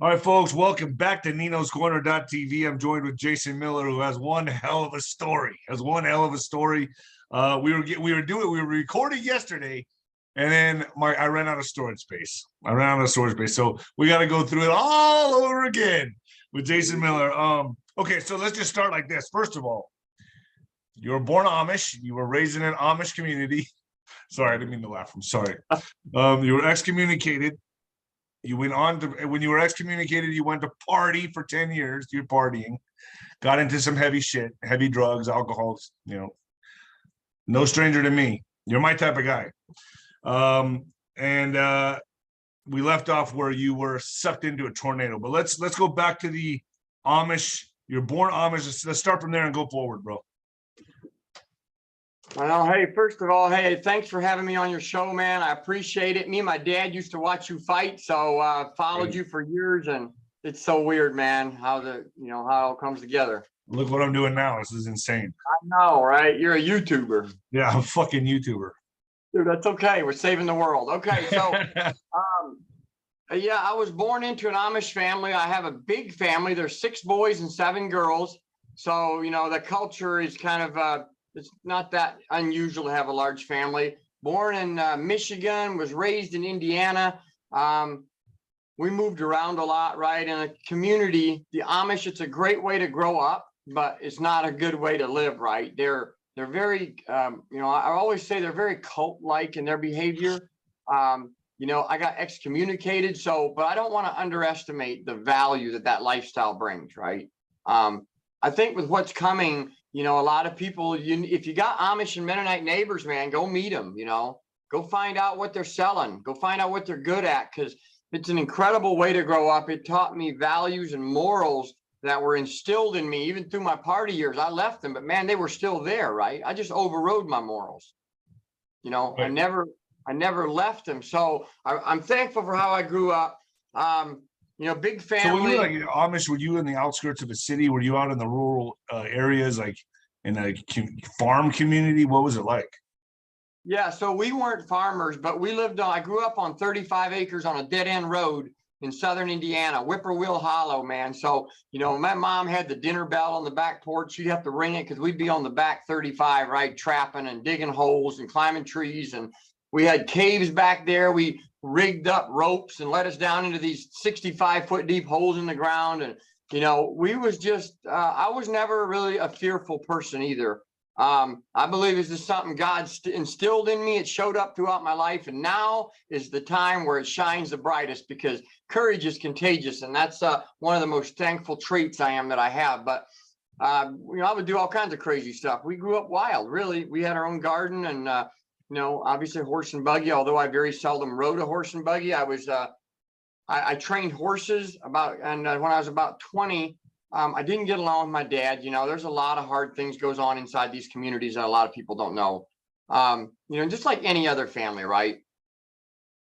All right, folks, welcome back to Nino's Corner.tv. I'm joined with Jason Miller, who has one hell of a story. We were recording yesterday, and then I ran out of storage space. So we got to go through it all over again with Jason Miller. Okay, so let's just start like this. First of all, you were born Amish. You were raised in an Amish community. Sorry, I didn't mean to laugh. I'm sorry. You were excommunicated. You went on to, when you were excommunicated, you went to party for 10 years. You're partying, got into some heavy shit, heavy drugs, alcohols, no stranger to me. You're my type of guy. We left off where you were sucked into a tornado, but let's go back to the Amish. You're born Amish. Let's start from there and go forward, bro. Well, hey, first of all, hey, thanks for having me on your show, man. I appreciate it. Me and my dad used to watch you fight, so followed you for years, and it's so weird, man, how how it all comes together. Look what I'm doing now. This is insane. I know, right? You're a YouTuber. Yeah, I'm a fucking YouTuber. Dude, that's okay. We're saving the world. Okay, so yeah, I was born into an Amish family. I have a big family. There's 6 boys and 7 girls. So, the culture is kind of it's not that unusual to have a large family. Born in Michigan, was raised in Indiana. We moved around a lot, right? In a community, the Amish, it's a great way to grow up, but it's not a good way to live, right? They're very, I always say they're very cult-like in their behavior. I got excommunicated, but I don't want to underestimate the value that lifestyle brings, right? I think with what's coming, a lot of people, if you got Amish and Mennonite neighbors, man, go meet them, go find out what they're selling, go find out what they're good at, because it's an incredible way to grow up. It taught me values and morals that were instilled in me, even through my party years. I left them, but man, they were still there, right? I just overrode my morals. Right. I never left them. So I'm thankful for how I grew up. Big family. So when you were like Amish, were you in the outskirts of the city? Were you out in the rural areas, like in a farm community? What was it like? Yeah, so we weren't farmers, but I grew up on 35 acres on a dead end road in southern Indiana, Whippoorwill Hollow, man. So, my mom had the dinner bell on the back porch. She'd have to ring it because we'd be on the back 35, right? Trapping and digging holes and climbing trees. And we had caves back there. We rigged up ropes and let us down into these 65-foot deep holes in the ground. And, we was just, I was never really a fearful person either. I believe this is something God instilled in me. It showed up throughout my life. And now is the time where it shines the brightest, because courage is contagious. And that's one of the most thankful traits I have. But, I would do all kinds of crazy stuff. We grew up wild, really. We had our own garden and, obviously horse and buggy, although I very seldom rode a horse and buggy. I trained horses when I was about 20, I didn't get along with my dad. There's a lot of hard things goes on inside these communities that a lot of people don't know. Just like any other family, right?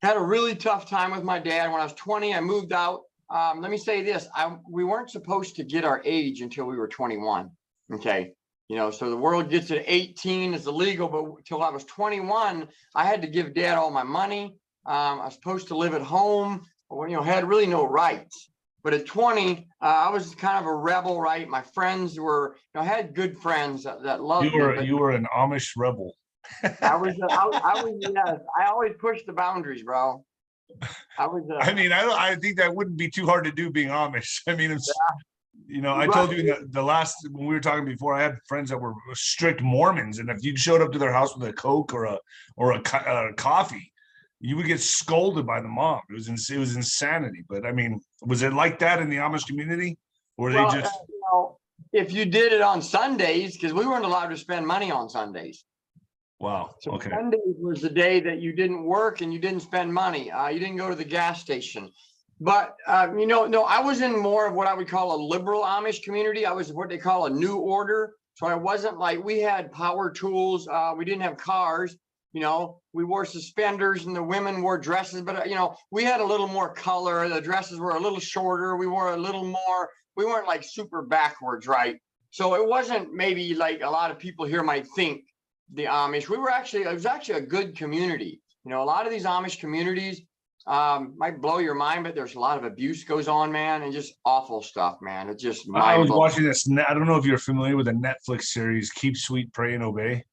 Had a really tough time with my dad. When I was 20, I moved out. Let me say this, we weren't supposed to get our age until we were 21, okay? So the world gets at 18, it's illegal, but until I was 21, I had to give dad all my money. I was supposed to live at home, had really no rights. But at 20, I was kind of a rebel, right? My friends were, I had good friends that loved me. You were an Amish rebel. I was, yes, I always pushed the boundaries, bro. I think that wouldn't be too hard to do being Amish. I told you when we were talking before, I had friends that were strict Mormons, and if you showed up to their house with a Coke or a coffee, you would get scolded by the mom. It was insanity. But was it like that in the Amish community, or they just? If you did it on Sundays, because we weren't allowed to spend money on Sundays. Wow. So okay. Sundays was the day that you didn't work and you didn't spend money. You didn't go to the gas station. But, no, I was in more of what I would call a liberal Amish community. I was what they call a new order. So I wasn't like, we had power tools. We didn't have cars. We wore suspenders and the women wore dresses. But, we had a little more color. The dresses were a little shorter. We wore a little more. We weren't like super backwards, right? So it wasn't maybe like a lot of people here might think the Amish. It was actually a good community. A lot of these Amish communities, might blow your mind, but there's a lot of abuse goes on, man, and just awful stuff, man. It's just I was mind-blowing. watching this. I don't know if you're familiar with the Netflix series "Keep Sweet, Pray, and Obey."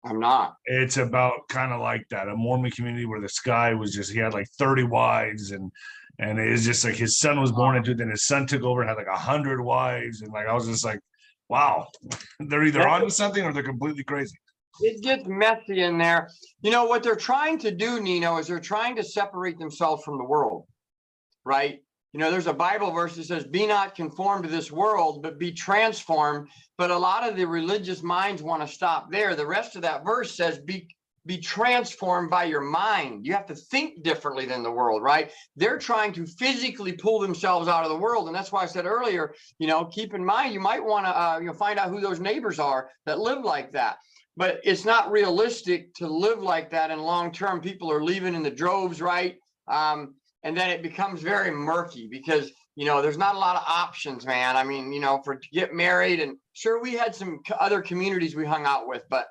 I'm not. It's about kind of like that, a Mormon community where this guy was just, he had like 30 wives, and it's just like his son was born into it, then his son took over and had like 100 wives, and like I was just like, wow, they're either onto something or they're completely crazy. It gets messy in there. You know, what they're trying to do, Nino, is they're trying to separate themselves from the world, right? You know, there's a Bible verse that says, be not conformed to this world, but be transformed. But a lot of the religious minds want to stop there. The rest of that verse says, be transformed by your mind. You have to think differently than the world, right? They're trying to physically pull themselves out of the world. And that's why I said earlier, you know, keep in mind, you might want to find out who those neighbors are that live like that. But it's not realistic to live like that in long term. People are leaving in the droves, right? And then it becomes very murky because, you know, there's not a lot of options, man. I mean, you know, to get married, and sure, we had some other communities we hung out with, but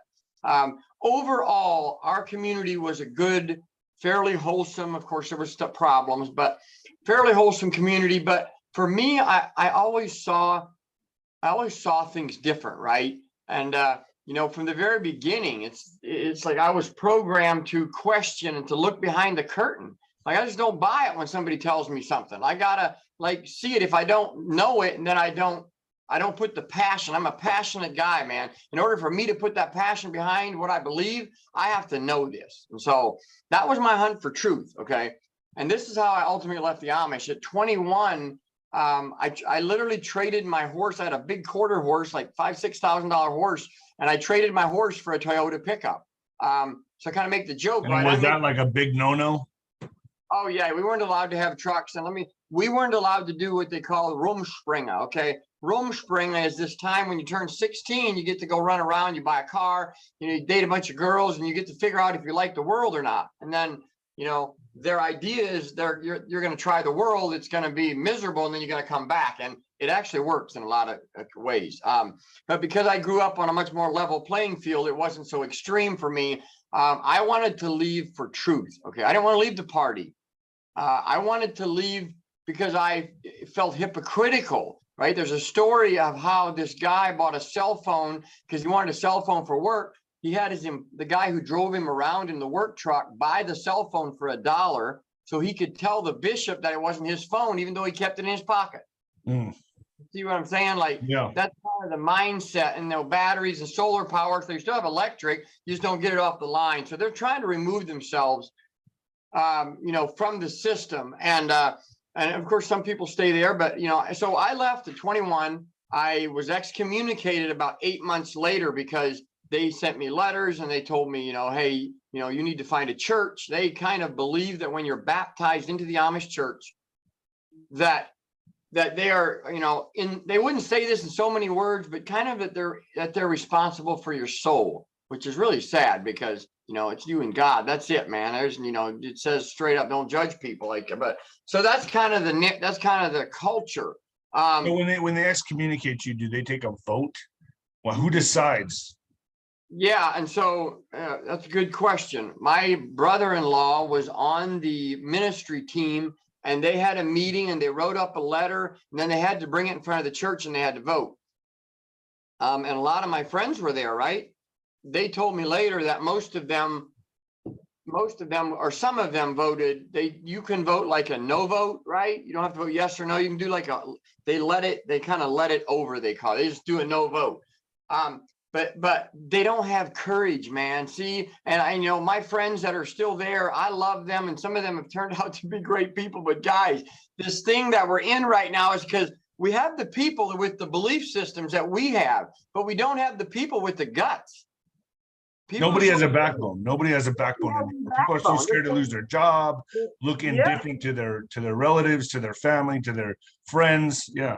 overall, our community was a good, fairly wholesome. Of course, there was problems, but fairly wholesome community. But for me, I always saw things different, right? And you know, from the very beginning, it's like I was programmed to question and to look behind the curtain. Like, I just don't buy it when somebody tells me something. I gotta like see it. If I don't know it, and then I don't put the passion. I'm a passionate guy, man. In order for me to put that passion behind what I believe, I have to know this. And so that was my hunt for truth. Okay. And this is how I ultimately left the Amish. At 21, I literally traded my horse. I had a big quarter horse, like $5,000-$6,000 horse. And I traded my horse for a Toyota pickup. So I kind of make the joke, and right? Was that like a big no-no? Oh yeah, we weren't allowed to have trucks, and we weren't allowed to do what they call rumspringa. Okay, rumspringa is this time when you turn 16, you get to go run around, you buy a car, you date a bunch of girls, and you get to figure out if you like the world or not. And then, you know, their idea is you're going to try the world, it's going to be miserable, and then you're going to come back. And it actually works in a lot of ways. But because I grew up on a much more level playing field, it wasn't so extreme for me. I wanted to leave for truth. Okay, I didn't want to leave the party. I wanted to leave because I felt hypocritical, right? There's a story of how this guy bought a cell phone because he wanted a cell phone for work. He had the guy who drove him around in the work truck buy the cell phone for $1 so he could tell the bishop that it wasn't his phone, even though he kept it in his pocket. See what I'm saying? Like, yeah, that's kind of the mindset. And no batteries and solar power, so you still have electric, you just don't get it off the line. So they're trying to remove themselves you know, from the system. And of course, some people stay there, but, you know, so I left at 21. I was excommunicated about 8 months later because they sent me letters and they told me, you know, hey, you know, you need to find a church. They kind of believe that when you're baptized into the Amish church, that they are, you know, they wouldn't say this in so many words, but kind of that they're responsible for your soul, which is really sad because, you know, it's you and God. That's it, man. There's, you know, it says straight up, don't judge people. Like, but so that's kind of the culture. So when they excommunicate you, do they take a vote? Well, who decides? Yeah, and so that's a good question. My brother-in-law was on the ministry team, and they had a meeting, and they wrote up a letter, and then they had to bring it in front of the church, and they had to vote. And a lot of my friends were there, right? They told me later that most of them or some of them voted. You can vote like a no vote, right? You don't have to vote yes or no. You can do like they kind of let it over, they call it. They just do a no vote. But they don't have courage, man. See, and I, you know, my friends that are still there, I love them, and some of them have turned out to be great people. But guys, this thing that we're in right now is because we have the people with the belief systems that we have, but we don't have the people with the guts. Nobody has a backbone. Nobody has a backbone. People are so scared to lose their job, look indifferent to their relatives, to their family, to their friends. Yeah.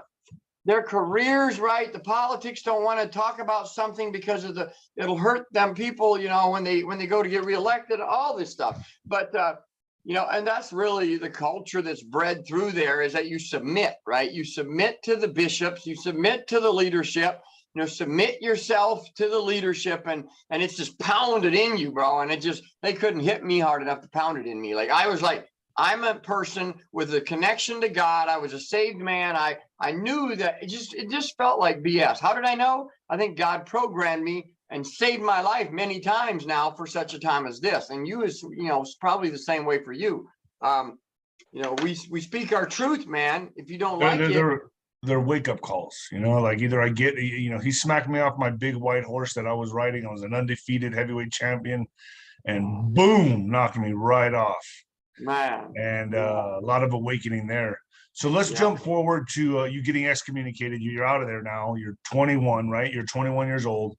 Their careers, right? The politics don't want to talk about something because of it'll hurt them people, you know, when they go to get reelected, all this stuff. But you know, and that's really the culture that's bred through there, is that you submit, right? You submit to the bishops, you submit to the leadership, you know, submit yourself to the leadership, and it's just pounded in you, bro. And they couldn't hit me hard enough to pound it in me. Like, I was like, I'm a person with a connection to God. I was a saved man. I knew that it just felt like BS. How did I know? I think God programmed me and saved my life many times now for such a time as this. And you is, it's probably the same way for you. We speak our truth, man. If you don't like it. They're wake-up calls, like either I get, he smacked me off my big white horse that I was riding. I was an undefeated heavyweight champion, and boom, knocked me right off. Man. And a lot of awakening there. So let's jump forward to you getting excommunicated. You're out of there now. You're 21, right? You're 21 years old.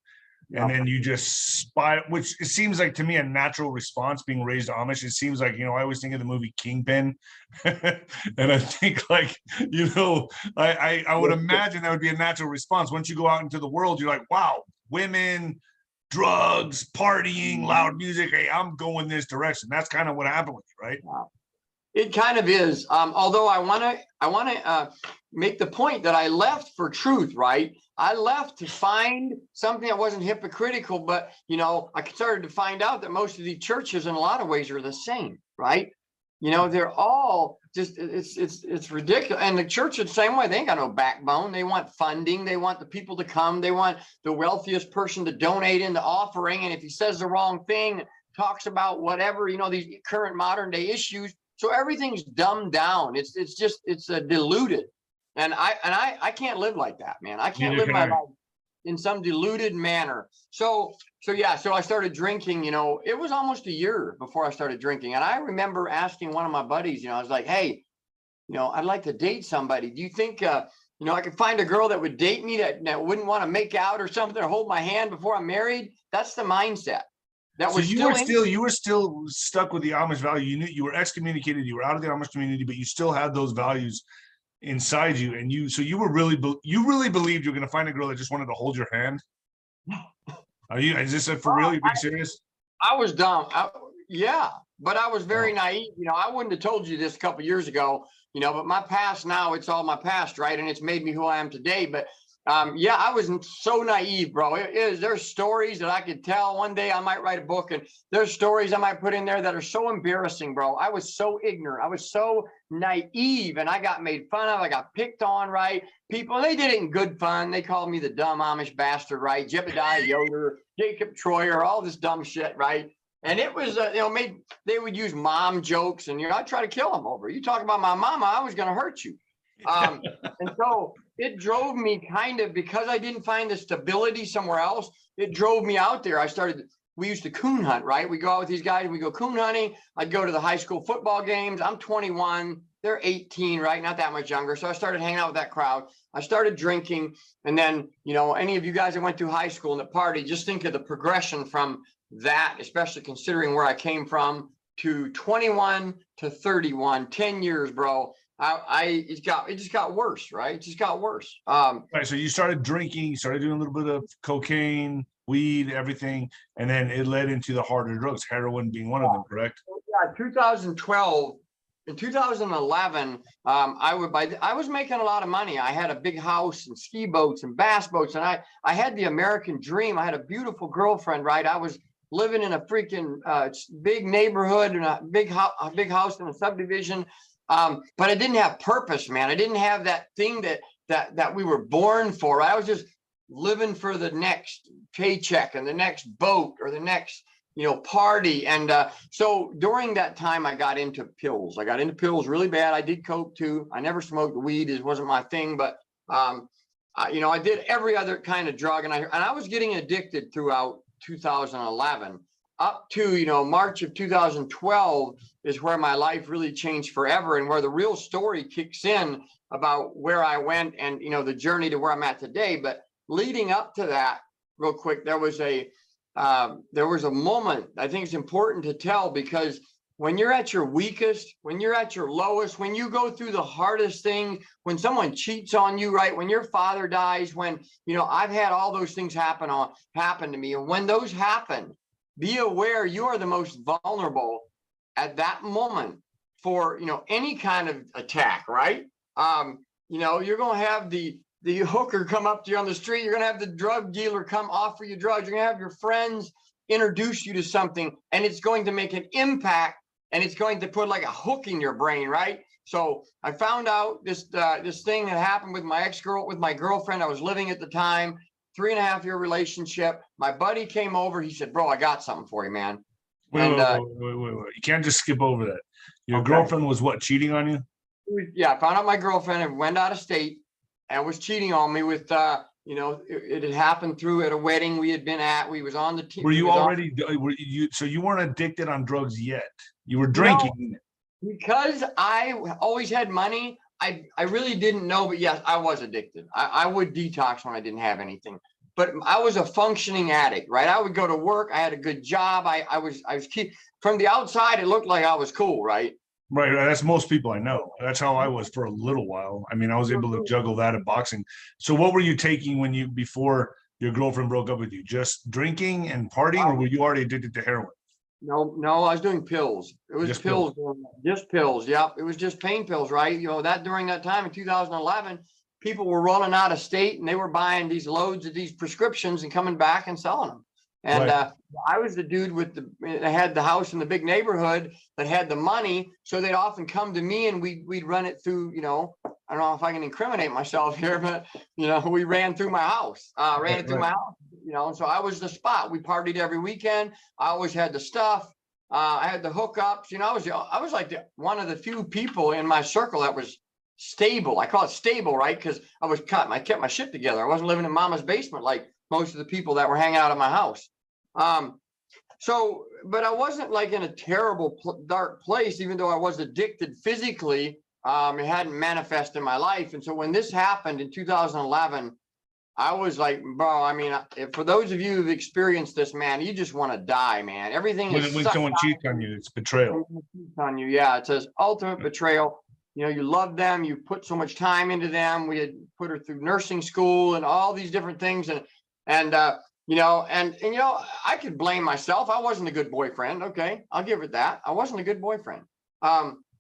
And then you just spy, which it seems like to me a natural response being raised Amish. It seems like, I always think of the movie Kingpin. And I think like, I would imagine that would be a natural response. Once you go out into the world, you're like, wow, women, drugs, partying, loud music. Hey, I'm going this direction. That's kind of what happened with you, right? Wow. It kind of is. Although I want to make the point that I left for truth, right? I left to find something that wasn't hypocritical, but I started to find out that most of these churches in a lot of ways are the same, right? They're all just, it's ridiculous. And the church is the same way. They ain't got no backbone. They want funding. They want the people to come. They want the wealthiest person to donate in the offering. And if he says the wrong thing, talks about whatever, these current modern day issues. So everything's dumbed down. It's diluted. And I can't live like that, man. I can't live my life in some diluted manner. So I started drinking, it was almost a year before I started drinking. And I remember asking one of my buddies, I was like, hey, I'd like to date somebody. Do you think, I could find a girl that would date me that wouldn't want to make out or something or hold my hand before I'm married? That's the mindset. So you were still stuck with the Amish value. You knew you were excommunicated. You were out of the Amish community, but you still had those values inside you. And you really believed you were going to find a girl that just wanted to hold your hand. Is this for real? You're being serious? I was dumb. But I was very naive. I wouldn't have told you this a couple years ago, but my past now, it's all my past, right? And it's made me who I am today. But I was so naive, bro. There's stories that I could tell. One day I might write a book, and there's stories I might put in there that are so embarrassing, bro. I was so ignorant. I was so naive, and I got made fun of. I got picked on, right? People, they did it in good fun. They called me the dumb Amish bastard, right? 𝗬𝗶𝗲𝗽𝗇, 𝗀𝗂𝗐𝗄𝗧, all this dumb shit, right? And it was, they would use mom jokes, and I'd try to kill them over. You talk about my mama, I was going to hurt you. And so it drove me because I didn't find the stability somewhere else. It drove me out there. We used to coon hunt, right? We go out with these guys and we go coon hunting. I'd go to the high school football games. I'm 21. They're 18, right? Not that much younger. So I started hanging out with that crowd. I started drinking. And then, any of you guys that went through high school and the party, just think of the progression from that, especially considering where I came from, to 21 to 31, 10 years, bro. It just got worse, right? It just got worse. Right. So you started drinking, you started doing a little bit of cocaine, weed, everything, and then it led into the harder drugs, heroin being one of them, correct? Yeah, 2012. In 2011, I was making a lot of money. I had a big house and ski boats and bass boats, and I had the American dream. I had a beautiful girlfriend, right? I was living in a freaking big neighborhood and a big house in a subdivision. But I didn't have purpose, man. I didn't have that thing that we were born for. I was just living for the next paycheck and the next boat or the next, party. And so during that time, I got into pills. I got into pills really bad. I did coke too. I never smoked weed. It wasn't my thing, but I did every other kind of drug, and I was getting addicted throughout 2011. Up to, March of 2012 is where my life really changed forever, and where the real story kicks in about where I went and, the journey to where I'm at today. But leading up to that, real quick, there was a moment I think it's important to tell, because when you're at your weakest, when you're at your lowest, when you go through the hardest thing, when someone cheats on you, right? When your father dies, when, I've had all those things happen to me. And when those happen, be aware you are the most vulnerable at that moment for, any kind of attack, right? You're going to have the hooker come up to you on the street. You're going to have the drug dealer come offer you drugs. You're going to have your friends introduce you to something, and it's going to make an impact and it's going to put like a hook in your brain, right? So I found out this thing that happened with my girlfriend I was living at the time, 3.5-year relationship. My buddy came over. He said, "Bro, I got something for you, man." Wait. You can't just skip over that. Your girlfriend was what, cheating on you? Yeah, I found out my girlfriend had went out of state and was cheating on me with, it had happened through at a wedding we had been at. We was on the team. Were you already, so you weren't addicted on drugs yet? You were drinking. No, because I always had money. I really didn't know, but yes, I was addicted. I would detox when I didn't have anything, but I was a functioning addict, right? I would go to work. I had a good job. I was from the outside, it looked like I was cool, right? Right. That's most people I know. That's how I was for a little while. I mean, I was able to juggle that at boxing. So what were you taking before your girlfriend broke up with you? Just drinking and partying, or were you already addicted to heroin? No, I was doing pills. It was just pills. Just pills. Yep. It was just pain pills, right? During that time in 2011, people were rolling out of state and they were buying these loads of these prescriptions and coming back and selling them. And right. I was the dude that had the house in the big neighborhood that had the money. So they'd often come to me and we'd run it through, I don't know if I can incriminate myself here, but, we ran through my house, my house, so I was the spot. We partied every weekend. I always had the stuff. I had the hookups, I was like one of the few people in my circle that was stable. I call it stable, right? Because I kept my shit together. I wasn't living in mama's basement like most of the people that were hanging out at my house. But I wasn't like in a terrible dark place, even though I was addicted physically. It hadn't manifested in my life. And so when this happened in 2011, I was like, bro, I mean, for those of you who've experienced this, man, you just want to die, man. Everything when is someone cheats on you, it's betrayal. On you, yeah, it says ultimate betrayal. You love them, you put so much time into them. We had put her through nursing school and all these different things, and I could blame myself. I wasn't a good boyfriend. Okay, I'll give it that. I wasn't a good boyfriend.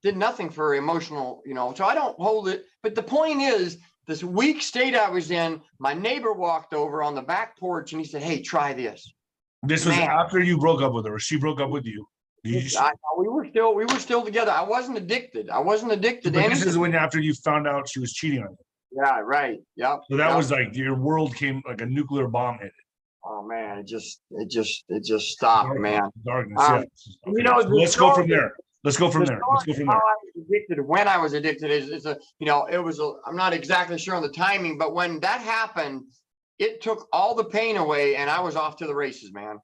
Did nothing for emotional, so I don't hold it. But the point is, this weak state I was in, my neighbor walked over on the back porch and he said, "Hey, try this." This was after you broke up with her, or she broke up with you? We were still together. I wasn't addicted. But this is when after you found out she was cheating on you. Yeah, right. Yep. So that was like your world came like a nuclear bomb hit it. Oh man, it just stopped, man. Darkness. Yeah. Okay. So let's go from there. Let's go from there. How I was addicted, when I was addicted I'm not exactly sure on the timing, but when that happened, it took all the pain away and I was off to the races, man.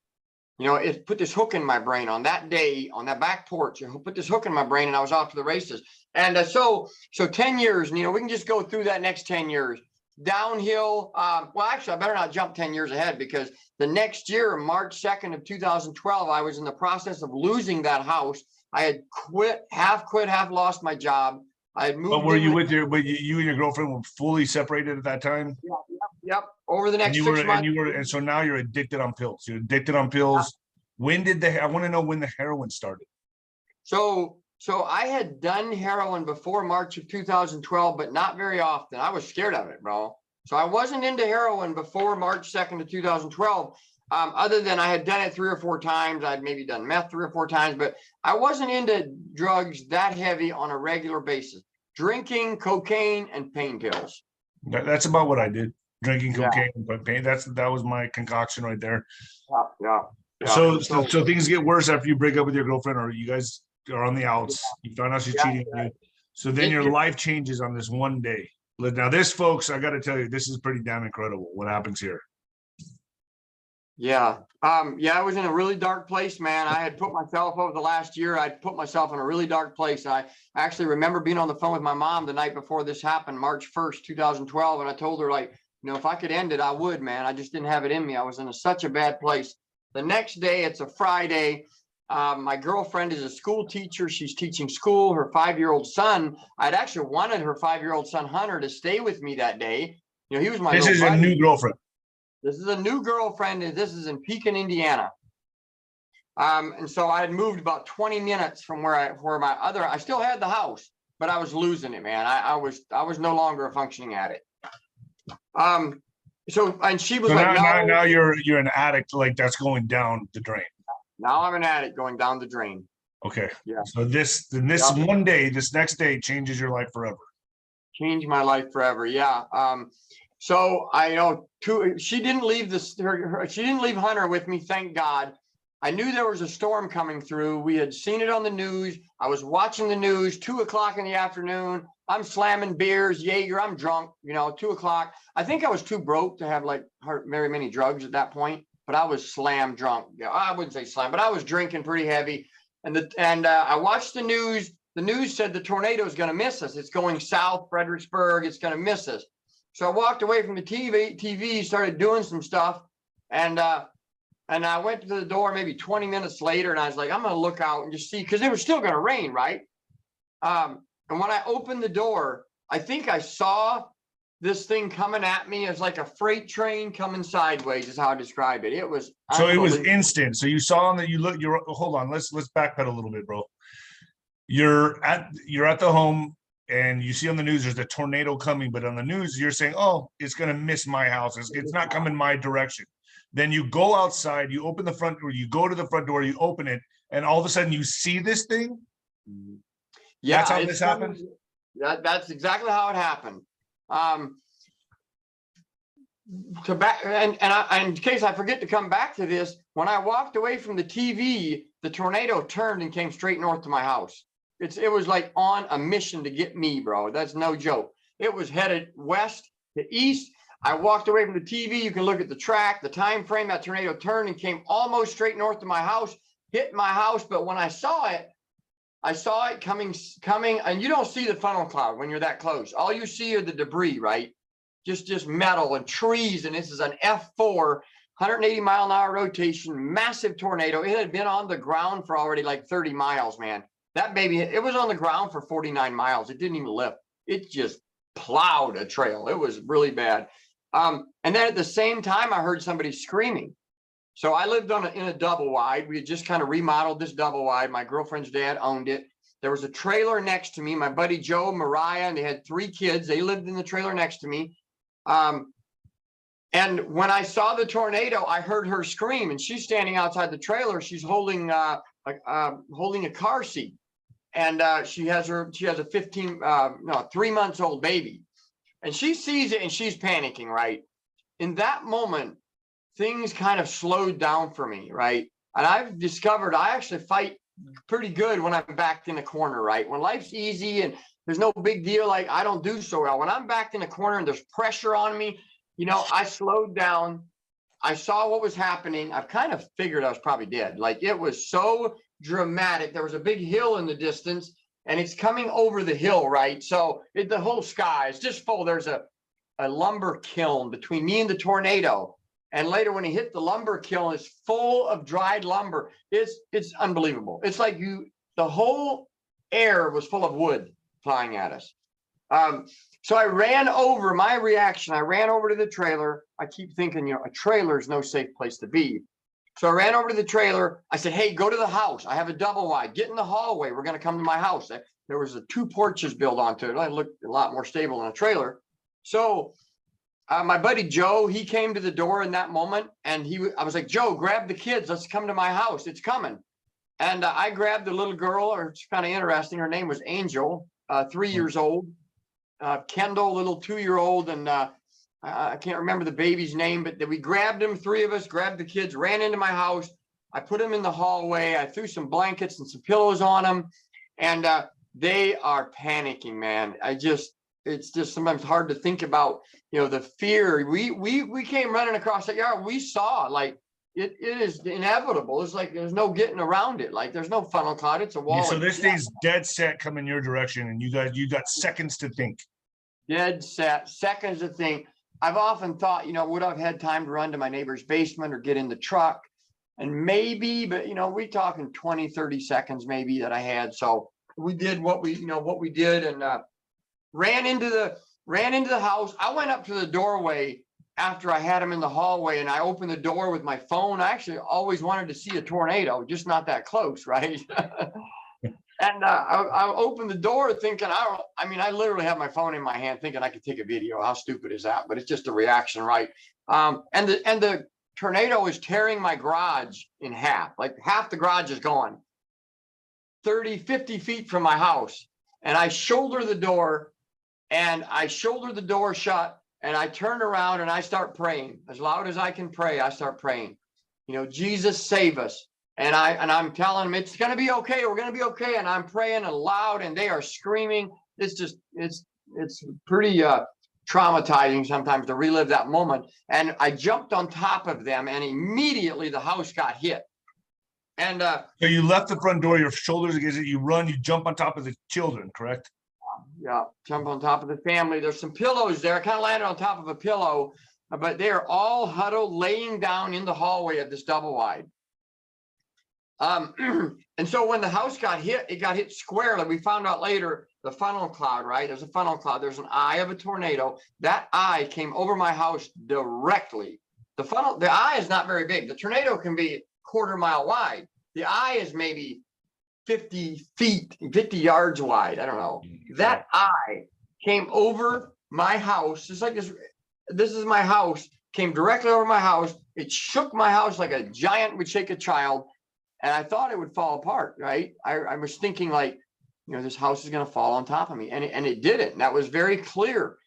It put this hook in my brain on that day, on that back porch. It put this hook in my brain and I was off to the races. And so 10 years, we can just go through that next 10 years. Downhill. Well, actually, I better not jump 10 years ahead, because the next year, March 2nd of 2012, I was in the process of losing that house. I had half lost my job. I had moved. Yep. Over the next 6 months. And so now you're addicted on pills. You're addicted on pills. Yeah. I want to know when the heroin started. So I had done heroin before March of 2012, but not very often. I was scared of it, bro. So I wasn't into heroin before March 2nd of 2012. Other than I had done it 3 or 4 times. I'd maybe done meth 3 or 4 times, but I wasn't into drugs that heavy on a regular basis. Drinking, cocaine, and pain pills. That's about what I did. Drinking cocaine, but pain. That was my concoction right there. Yeah. So things get worse after you break up with your girlfriend, or you guys are on the outs. You found out she's cheating on you. So then your life changes on this one day. Now this, folks, I got to tell you, this is pretty damn incredible what happens here. Yeah. I was in a really dark place, man. I had put myself over the last year. I'd put myself in a really dark place. I actually remember being on the phone with my mom the night before this happened, March 1st, 2012. And I told her, like, if I could end it, I would, man. I just didn't have it in me. I was in such a bad place. The next day, it's a Friday. My girlfriend is a school teacher. She's teaching school. Her 5-year-old son, I'd actually wanted her 5-year-old son, Hunter, to stay with me that day. He was my This is a new girlfriend. This is a new girlfriend, and this is in Pekin, Indiana. And so I had moved about 20 minutes from I still had the house, but I was losing it, man. I was no longer a functioning addict. And she was like, now you're an addict, like that's going down the drain. Now I'm an addict going down the drain. Okay. Yeah. So this Yeah. one day, this next day changes your life forever. Changed my life forever. Yeah. So I know she didn't leave she didn't leave Hunter with me, thank God. I knew there was a storm coming through. We had seen it on the news. I was watching the news, 2 o'clock in the afternoon. I'm slamming beers, Jaeger, I'm drunk, 2 o'clock. I think I was too broke to have like very many drugs at that point, but I was slam drunk. Yeah, I wouldn't say slam, but I was drinking pretty heavy. And I watched the news. The news said the tornado is going to miss us. It's going south, Fredericksburg. It's going to miss us. So I walked away from the TV, started doing some stuff. And I went to the door maybe 20 minutes later, and I was like, I'm going to look out and just see, because it was still going to rain, right? And when I opened the door, I think I saw this thing coming at me as like a freight train coming sideways, is how I describe it. It was so it was instant. So you saw that you're hold on, let's backpedal a little bit, bro. You're at the home and you see on the news there's a tornado coming, but on the news you're saying, oh, it's gonna miss my house. It's not coming my direction. Then you go outside, you open the front door, you go to the front door, you open it, and all of a sudden you see this thing. Yeah, that's how this happened. That's exactly how it happened. In case I forget to come back to this, when I walked away from the TV, the tornado turned and came straight north to my house. It was like on a mission to get me, bro. That's no joke. It was headed west to east. I walked away from the TV. You can look at the track, the time frame. That tornado turned and came almost straight north to my house, hit my house. But when I saw it coming, and you don't see the funnel cloud when you're that close. All you see are the debris, right? Just metal and trees. And this is an F4, 180-mile-an-hour rotation, massive tornado. It had been on the ground for already like 30 miles, man. That baby, it was on the ground for 49 miles. It didn't even lift. It just plowed a trail. It was really bad. And then at the same time, I heard somebody screaming. So I lived in a double wide. We had just kind of remodeled this double wide. My girlfriend's dad owned it. There was a trailer next to me. My buddy Joe, Mariah, and they had 3 kids. They lived in the trailer next to me. And when I saw the tornado, I heard her scream, and she's standing outside the trailer. She's holding a car seat, and she has a 3 months old baby, and she sees it and she's panicking. Right in that moment, things kind of slowed down for me. Right, and I've discovered I actually fight pretty good when I'm backed in a corner. Right, when life's easy and there's no big deal, like I don't do so well. When I'm backed in a corner and there's pressure on me, I slowed down. I saw what was happening. I've kind of figured I was probably dead. Like it was so dramatic. There was a big hill in the distance and it's coming over the hill, right? So the whole sky is just full. There's a lumber kiln between me and the tornado. And later when he hit the lumber kiln, it's full of dried lumber. It's unbelievable. It's like the whole air was full of wood flying at us. So I ran over, my reaction, I ran over to the trailer. I keep thinking, a trailer is no safe place to be. So I ran over to the trailer. I said, hey, go to the house. I have a double wide. Get in the hallway. We're going to come to my house. There was 2 porches built onto it. It looked a lot more stable than a trailer. So my buddy Joe, he came to the door in that moment. And I was like, Joe, grab the kids. Let's come to my house. It's coming. And I grabbed the little girl. It's kind of interesting. Her name was Angel, 3 years old. Kendall, little 2-year-old, and I can't remember the baby's name, but we grabbed him, 3 of us, grabbed the kids, ran into my house. I put them in the hallway. I threw some blankets and some pillows on them, and they are panicking, man. It's just sometimes hard to think about, the fear. We came running across that yard. We saw like it is inevitable. It's like there's no getting around it. Like there's no funnel cloud. It's a wall. So this thing's dead set coming your direction, and you got seconds to think. Dead set, seconds to think. I've often thought, would I've had time to run to my neighbor's basement or get in the truck? And maybe, but we talking 20, 30 seconds maybe that I had. So we did what we did, and ran into the house. I went up to the doorway after I had him in the hallway, and I opened the door with my phone. I actually always wanted to see a tornado, just not that close, right? And I opened the door thinking, I literally have my phone in my hand thinking I could take a video. How stupid is that? But it's just a reaction, right? And the tornado is tearing my garage in half. Like half the garage is gone. 30, 50 feet from my house, and I shoulder the door shut, and I turn around and I start praying as loud as I can pray. I start praying, you know, Jesus, save us. And I'm telling them it's going to be okay. We're going to be okay. And I'm praying loud, and they are screaming. It's just, it's pretty traumatizing sometimes to relive that moment. And I jumped on top of them, and immediately the house got hit. And so you left the front door, your shoulders against it, you run, you jump on top of the children, correct? Yeah, jump on top of the family. There's some pillows there. I kind of landed on top of a pillow, but they are all huddled, laying down in the hallway of this double wide. And so when the house got hit, it got hit squarely. We found out later the funnel cloud, right? There's a funnel cloud. There's an eye of a tornado. That eye came over my house directly. The eye is not very big. The tornado can be 1/4 mile wide. The eye is maybe 50 feet, 50 yards wide. I don't know. That eye came over my house. Just like this. This is my house. Came directly over my house. It shook my house like a giant would shake a child. And I thought it would fall apart, right? I was thinking like, you know, this house is going to fall on top of me. And it didn't. And that was very clear.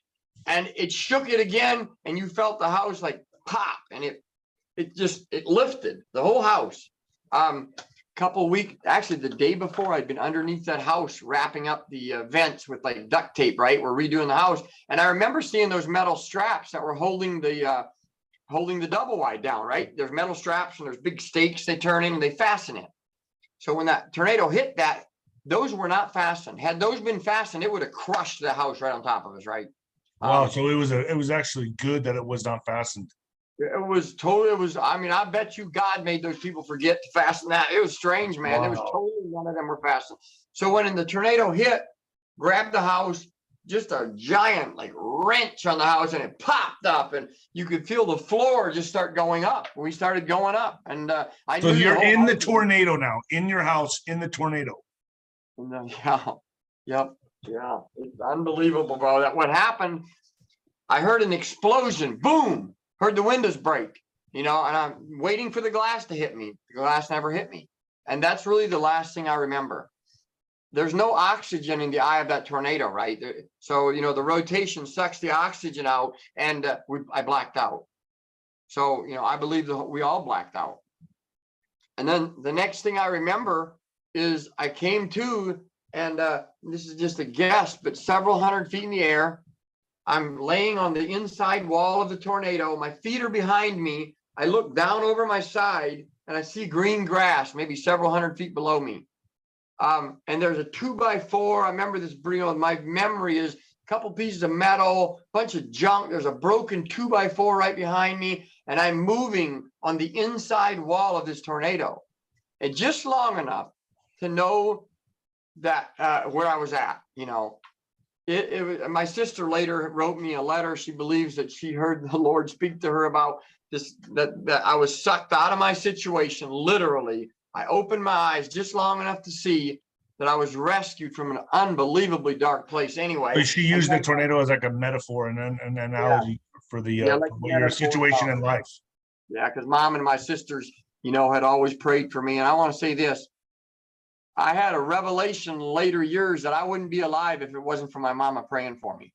And it shook it again. And you felt the house like pop. And it lifted the whole house. Couple weeks, actually the day before, I'd been underneath that house wrapping up the vents with like duct tape, right? We're redoing the house. And I remember seeing those metal straps that were holding the double wide down, right? There's metal straps and there's big stakes they turn in and they fasten it. So when that tornado hit that, those were not fastened. Had those been fastened, it would have crushed the house right on top of us, right? Wow, so it was actually good that it was not fastened. I mean, I bet you God made those people forget to fasten that. It was strange, man. Wow. It was totally, none of them were fastened. So when the tornado hit, grabbed the house, just a giant like wrench on the house, and it popped up, and you could feel the floor just start going up. We started going up, and I. So you're in the tornado now, in your house, in the tornado. Yeah, yep, yeah. It's unbelievable, bro. That what happened. I heard an explosion, boom. Heard the windows break, you know, and I'm waiting for the glass to hit me. The glass never hit me, and that's really the last thing I remember. There's no oxygen in the eye of that tornado, right? So, you know, the rotation sucks the oxygen out, and I blacked out. So, you know, I believe we all blacked out. And then the next thing I remember is I came to, and this is just a guess, but several hundred feet in the air. I'm laying on the inside wall of the tornado. My feet are behind me. I look down over my side, and I see green grass, maybe several hundred feet below me. And there's a 2x4. I remember this, Bruno. My memory is a couple pieces of metal, bunch of junk. There's a broken 2x4 right behind me, and I'm moving on the inside wall of this tornado, and just long enough to know that where I was at. You know, it was. My sister later wrote me a letter. She believes that she heard the Lord speak to her about this, that I was sucked out of my situation, literally. I opened my eyes just long enough to see that I was rescued from an unbelievably dark place anyway. So she used the tornado as like a metaphor and an analogy for the like your situation in life. Yeah, because Mom and my sisters, you know, had always prayed for me. And I want to say this. I had a revelation later years that I wouldn't be alive if it wasn't for my mama praying for me.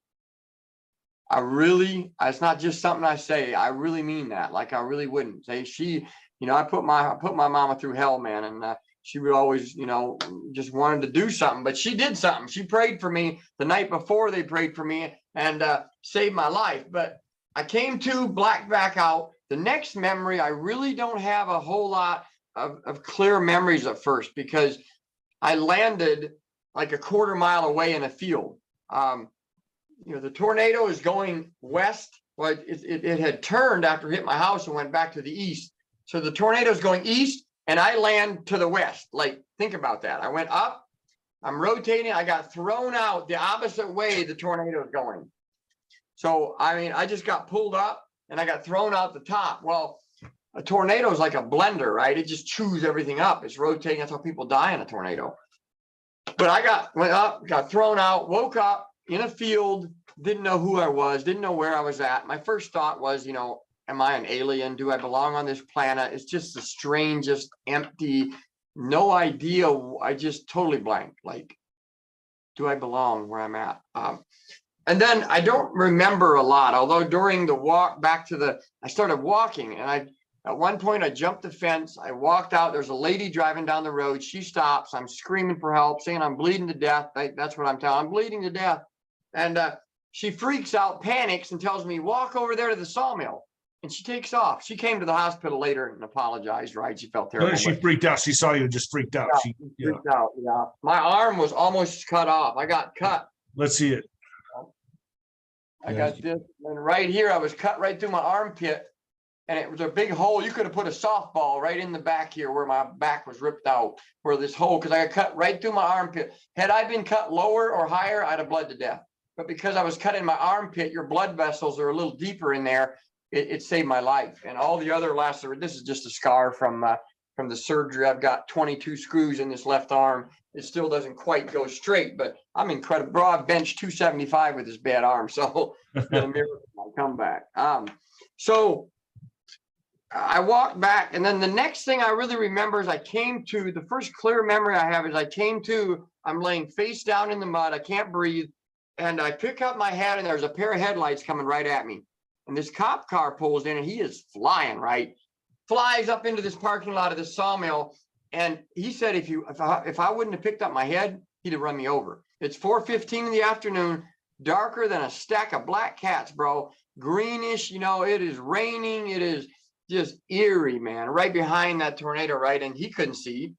It's not just something I say. I really mean that. Like, I really wouldn't say you know, I put my mama through hell, man. And she would always, you know, just wanted to do something, but she did something. She prayed for me the night before they prayed for me, and saved my life. But I came to, blacked back out. The next memory, I really don't have a whole lot of clear memories at first, because I landed like a 1/4 mile away in a field. You know, the tornado is going west. Well, it had turned after it hit my house and went back to the east. So the tornado is going east, and I land to the west. Like, think about that. I went up, I'm rotating, I got thrown out the opposite way the tornado is going. So, I mean, I just got pulled up and I got thrown out the top. Well, a tornado is like a blender, right? It just chews everything up. It's rotating. That's how people die in a tornado. But I went up, got thrown out, woke up in a field, didn't know who I was, didn't know where I was at. My first thought was, you know, am I an alien? Do I belong on this planet? It's just the strangest, empty, no idea. I just totally blanked. Like, do I belong where I'm at? And then I don't remember a lot, although during the walk back to I started walking, and at one point I jumped the fence. I walked out. There's a lady driving down the road. She stops. I'm screaming for help, saying I'm bleeding to death. That's what I'm telling. I'm bleeding to death. And she freaks out, panics, and tells me, walk over there to the sawmill. And she takes off. She came to the hospital later and apologized, right? She felt terrible. She freaked out. She saw you and just freaked out. She freaked out, yeah. My arm was almost cut off. I got cut. Let's see it. I got this, and right here, I was cut right through my armpit, and it was a big hole. You could have put a softball right in the back here where my back was ripped out, where this hole, because I got cut right through my armpit. Had I been cut lower or higher, I'd have bled to death. But because I was cut in my armpit, your blood vessels are a little deeper in there. It saved my life. And all the other lacerations, this is just a scar from the surgery. I've got 22 screws in this left arm. It still doesn't quite go straight, but I'm incredible. Bro, I've benched 275 with this bad arm. So it's been a miracle my comeback. So I walked back, and then the next thing I really remember is I came to, the first clear memory I have is I came to, I'm laying face down in the mud. I can't breathe. And I pick up my head, and there's a pair of headlights coming right at me. And this cop car pulls in, and he is flying, right? Flies up into this parking lot of this sawmill. And he said, if I wouldn't have picked up my head, he'd have run me over. It's 4:15 in the afternoon, darker than a stack of black cats, bro. Greenish, you know, it is raining. It is just eerie, man. Right behind that tornado, right? And he couldn't see.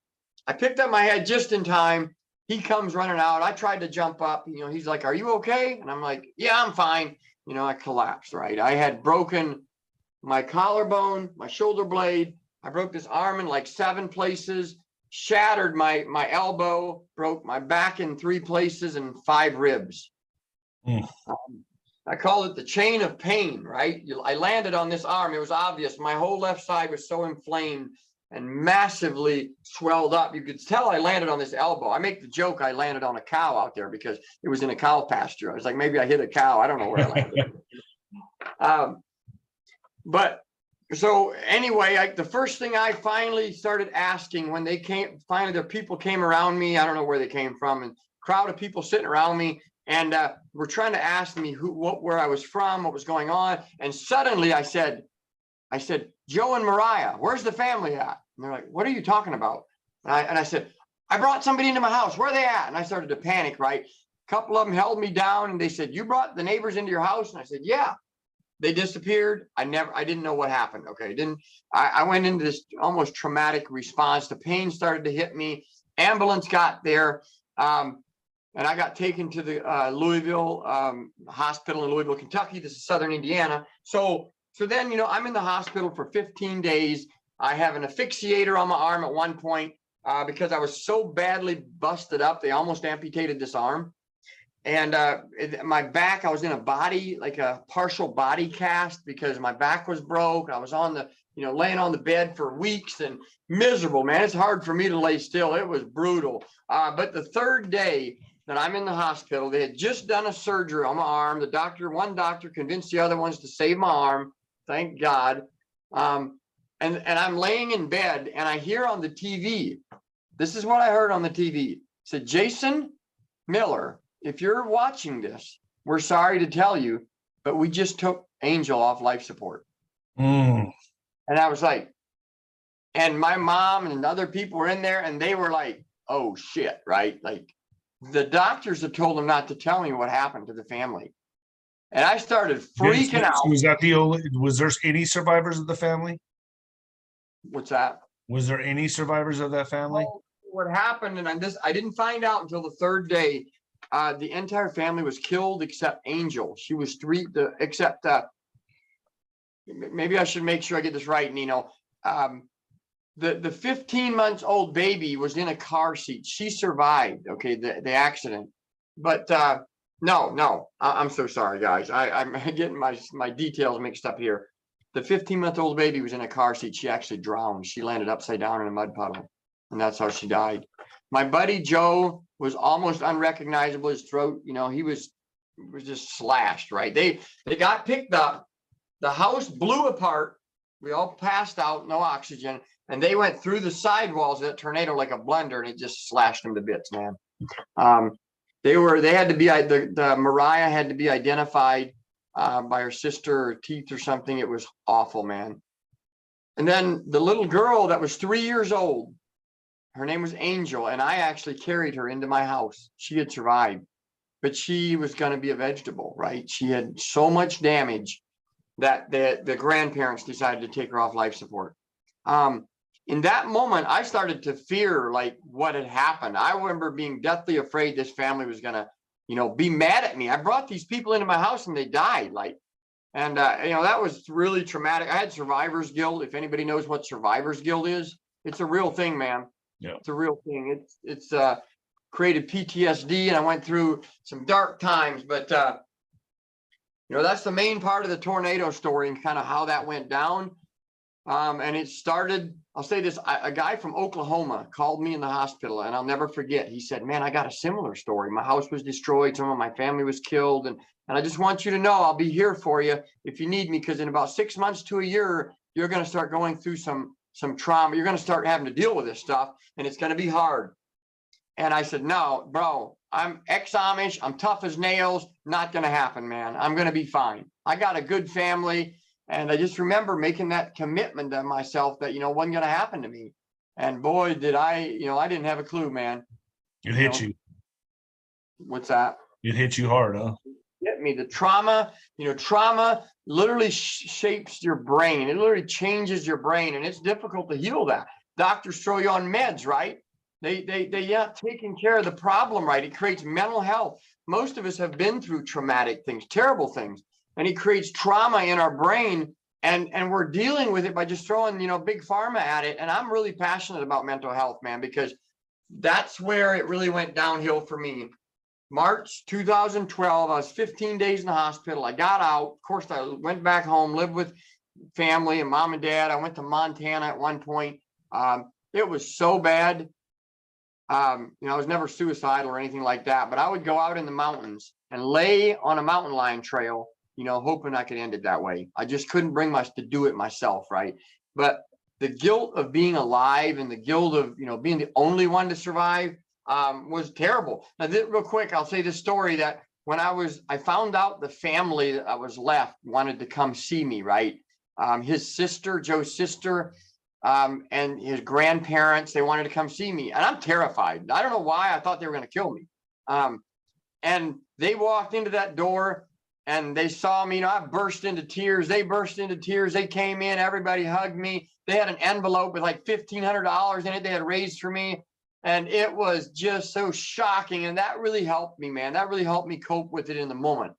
I picked up my head just in time. He comes running out. I tried to jump up. You know, he's like, are you okay? And I'm like, yeah, I'm fine. You know, I collapsed, right? I had broken my collarbone, my shoulder blade. I broke this arm in like 7 places, shattered my elbow, broke my back in 3 places and 5 ribs. I call it the chain of pain, right? I landed on this arm. It was obvious. My whole left side was so inflamed and massively swelled up. You could tell I landed on this elbow. I make the joke I landed on a cow out there because it was in a cow pasture. I was like, maybe I hit a cow. I don't know where I landed. But so anyway, the first thing I finally started asking when they came, finally the people came around me. I don't know where they came from, and crowd of people sitting around me, and were trying to ask me where I was from, what was going on. And suddenly I said, Joe and Mariah, where's the family at? And they're like, what are you talking about? And I said, I brought somebody into my house. Where are they at? And I started to panic, right? A couple of them held me down, and they said, you brought the neighbors into your house? And I said, yeah. They disappeared. I didn't know what happened. Okay. I went into this almost traumatic response. The pain started to hit me. Ambulance got there. And I got taken to the Louisville hospital in Louisville, Kentucky. This is Southern Indiana. So then, you know, I'm in the hospital for 15 days. I have an asphyxiator on my arm at one point because I was so badly busted up. They almost amputated this arm. And my back, I was in like a partial body cast because my back was broke. I was laying on the bed for weeks and miserable, man. It's hard for me to lay still. It was brutal. But the 3rd day that I'm in the hospital, they had just done a surgery on my arm. One doctor convinced the other ones to save my arm. Thank God. And I'm laying in bed, and I hear on the TV, this is what I heard on the TV. It said, Jason Miller, if you're watching this, we're sorry to tell you, but we just took Angel off life support. And I was like, and my mom and other people were in there, and they were like, oh shit, right? Like the doctors had told them not to tell me what happened to the family. And I started freaking out. Was there any survivors of the family? What's that? Was there any survivors of that family? Well, what happened, and I didn't find out until the 3rd day. The entire family was killed except Angel. She was maybe I should make sure I get this right, Nino. The 15 months old baby was in a car seat. She survived, okay, the accident. But no, I'm so sorry, guys. I'm getting my details mixed up here. The 15-month-old baby was in a car seat. She actually drowned. She landed upside down in a mud puddle, and that's how she died. My buddy Joe was almost unrecognizable. His throat, you know, he was just slashed, right? They got picked up. The house blew apart. We all passed out, no oxygen, and they went through the sidewalls of that tornado like a blender, and it just slashed them to bits, man. They had to be, the Mariah had to be identified by her sister or teeth or something. It was awful, man. And then the little girl that was 3 years old, her name was Angel, and I actually carried her into my house. She had survived, but she was going to be a vegetable, right? She had so much damage that the grandparents decided to take her off life support. In that moment, I started to fear like what had happened. I remember being deathly afraid this family was going to, be mad at me. I brought these people into my house and they died, and that was really traumatic. I had survivor's guilt. If anybody knows what survivor's guilt is, it's a real thing, man. Yeah, it's a real thing. It's created PTSD, and I went through some dark times, but that's the main part of the tornado story and kind of how that went down. And it started, I'll say this, a guy from Oklahoma called me in the hospital, and I'll never forget. He said, man, I got a similar story. My house was destroyed. Some of my family was killed. And I just want you to know I'll be here for you if you need me, because in about 6 months to a year, you're going to start going through some trauma. You're going to start having to deal with this stuff, and it's going to be hard. And I said, no, bro, I'm ex-Amish. I'm tough as nails. Not going to happen, man. I'm going to be fine. I got a good family. And I just remember making that commitment to myself that, wasn't going to happen to me. And boy, did I, I didn't have a clue, man. It hit you. What's that? It hit you hard, huh? Hit me. The trauma, trauma literally shapes your brain. It literally changes your brain, and it's difficult to heal that. Doctors throw you on meds, right? They not taking care of the problem, right? It creates mental health. Most of us have been through traumatic things, terrible things. And it creates trauma in our brain, and we're dealing with it by just throwing, big pharma at it. And I'm really passionate about mental health, man, because that's where it really went downhill for me. March 2012, I was 15 days in the hospital. I got out. Of course, I went back home, lived with family and mom and dad. I went to Montana at one point. It was so bad. I was never suicidal or anything like that, but I would go out in the mountains and lay on a mountain lion trail, hoping I could end it that way. I just couldn't bring myself to do it myself, right? But the guilt of being alive and the guilt of, being the only one to survive was terrible. Now, real quick, I'll say this story that when I found out the family that I was left wanted to come see me, right? His sister, Joe's sister, and his grandparents, they wanted to come see me. And I'm terrified. I don't know why. I thought they were going to kill me. And they walked into that door, and they saw me, I burst into tears. They burst into tears. They came in, everybody hugged me. They had an envelope with like $1,500 in it they had raised for me. And it was just so shocking. And that really helped me, man. That really helped me cope with it in the moment.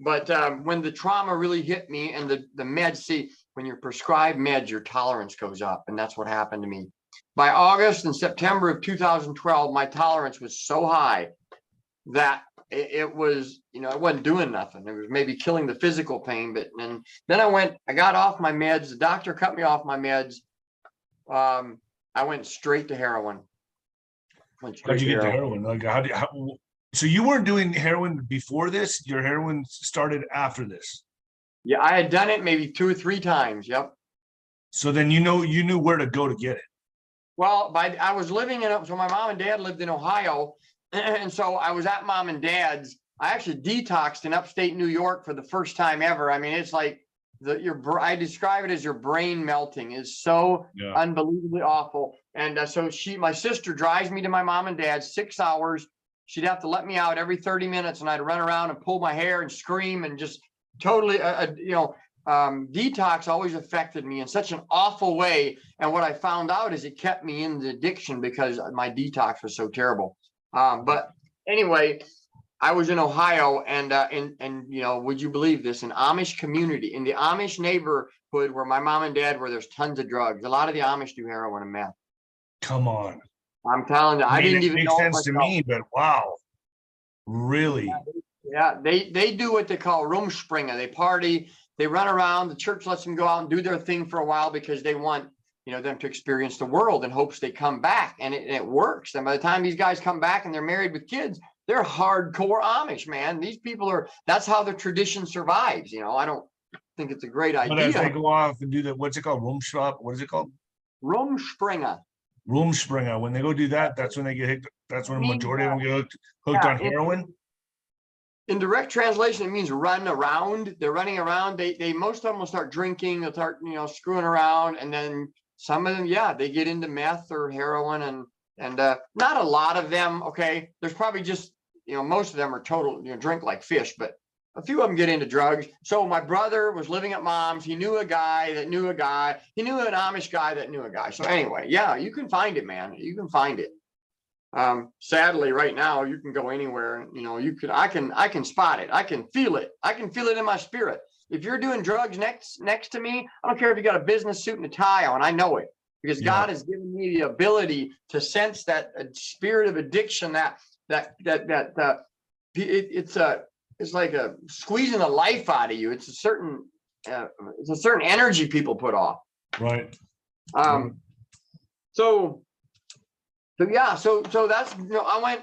But when the trauma really hit me and the meds, see, when you're prescribed meds, your tolerance goes up. And that's what happened to me. By August and September of 2012, my tolerance was so high that it was, it wasn't doing nothing. It was maybe killing the physical pain, but and then I got off my meds. The doctor cut me off my meds. I went straight to heroin. How'd you get to heroin? Like, so you weren't doing heroin before this? Your heroin started after this? Yeah, I had done it maybe 2 or 3 times. Yep. So then you knew where to go to get it. Well, I was living so my mom and dad lived in Ohio. And so I was at mom and dad's. I actually detoxed in upstate New York for the first time ever. I mean, it's like I describe it as your brain melting. It's so unbelievably awful. And so my sister drives me to my mom and dad's 6 hours. She'd have to let me out every 30 minutes, and I'd run around and pull my hair and scream and just totally, detox always affected me in such an awful way. And what I found out is it kept me in the addiction because my detox was so terrible. But anyway, I was in Ohio, and would you believe this? An Amish community, in the Amish neighborhood where my mom and dad were, there's tons of drugs. A lot of the Amish do heroin and meth. Come on. I'm telling you, I didn't even know. It makes sense to me, but wow. Really? Yeah, they do what they call 𝗵𝗲𝗶𝗀. They party, they run around. The church lets them go out and do their thing for a while because they want them to experience the world in hopes they come back, and it works. And by the time these guys come back and they're married with kids, they're hardcore Amish, man. These people that's how the tradition survives. I don't think it's a great But as they idea. go off and do the, what's it called? What is it called? 𝗵𝗃𝗃𝗃. 𝗵𝗃𝗃𝗃. When they go do that, that's when they get hooked. That's when the Means, majority of them get hooked on yeah, heroin. In direct translation, it means run around. They're running around. They most of them will start drinking. They'll start, screwing around, and then some of them, yeah, they get into meth or heroin, and not a lot of them. Okay, there's probably just, most of them are total, drink like fish, but a few of them get into drugs. So my brother was living at mom's. He knew a guy that knew a guy. He knew an Amish guy that knew a guy. So anyway, yeah, you can find it, man. You can find it. Sadly, right now you can go anywhere. I can spot it. I can feel it. I can feel it in my spirit. If you're doing drugs next to me, I don't care if you got a business suit and a tie on. I know it, because God has given me the ability to sense that spirit of addiction. It's like a squeezing the life out of you. It's a certain energy people put off. Right. So that's, I went,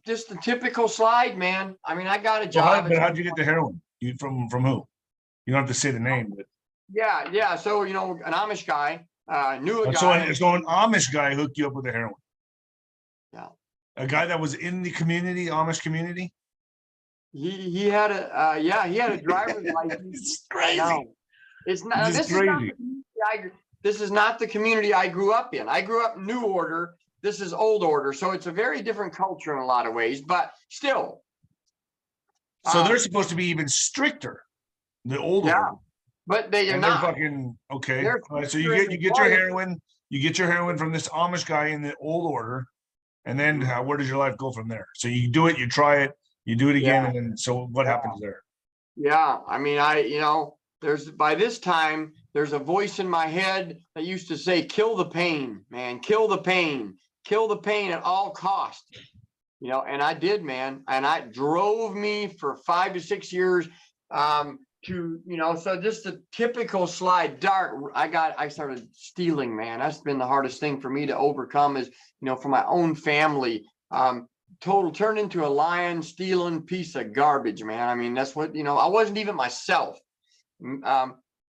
just the typical slide, man. I mean, I got a job. But how'd you get the heroin? You from who? You don't have to say the name, but yeah. So, an Amish guy knew a guy. So an Amish guy hooked you up with the heroin. Yeah. A guy that was in the community, Amish community. He had a driver's license. It's crazy. No, it's not. This is not the community I grew up in. I grew up New Order. This is Old Order, so it's a very different culture in a lot of ways. But still. So they're supposed to be even stricter. The Old Order. But they are not. They're fucking okay. All right, so you get your heroin. You get your heroin from this Amish guy in the Old Order, and then where does your life go from there? So you do it, you try it, you do it again, and then so what happens there? Yeah, I mean, by this time there's a voice in my head that used to say, "Kill the pain, man, kill the pain at all costs." And I did, man, and it drove me for 5 to 6 years. So just the typical slide dart. I started stealing, man. That's been the hardest thing for me to overcome is, for my own family. Turned into a lion stealing piece of garbage, man. I mean, that's what, I wasn't even myself.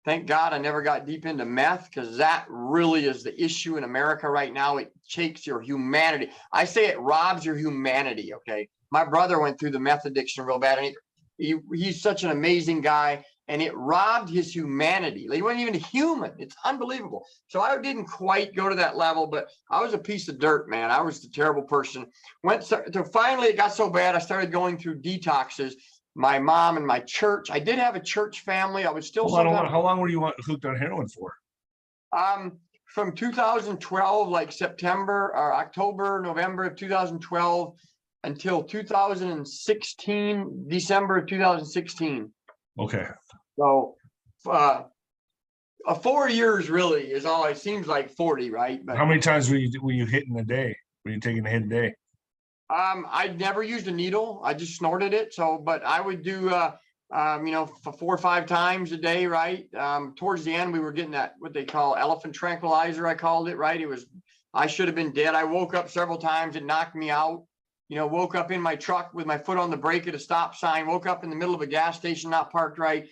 Thank God I never got deep into meth, because that really is the issue in America right now. It takes your humanity. I say it robs your humanity. Okay. My brother went through the meth addiction real bad, and he's such an amazing guy, and it robbed his humanity. He wasn't even human. It's unbelievable. So I didn't quite go to that level, but I was a piece of dirt, man. I was a terrible person. Finally, it got so bad, I started going through detoxes. My mom and my church. I did have a church family. I was still. How long were you hooked on heroin for? From 2012, like September or October, November of 2012, until 2016, December of 2016. Okay. So 4 years really is all. It seems like 40, right? But how many times were you hitting a day? Were you taking a hit a day? I never used a needle. I just snorted it. But I would do, for 4 or 5 times a day, right? Towards the end, we were getting that, what they call elephant tranquilizer, I called it, right? I should have been dead. I woke up several times. It knocked me out. Woke up in my truck with my foot on the brake at a stop sign, woke up in the middle of a gas station, not parked right,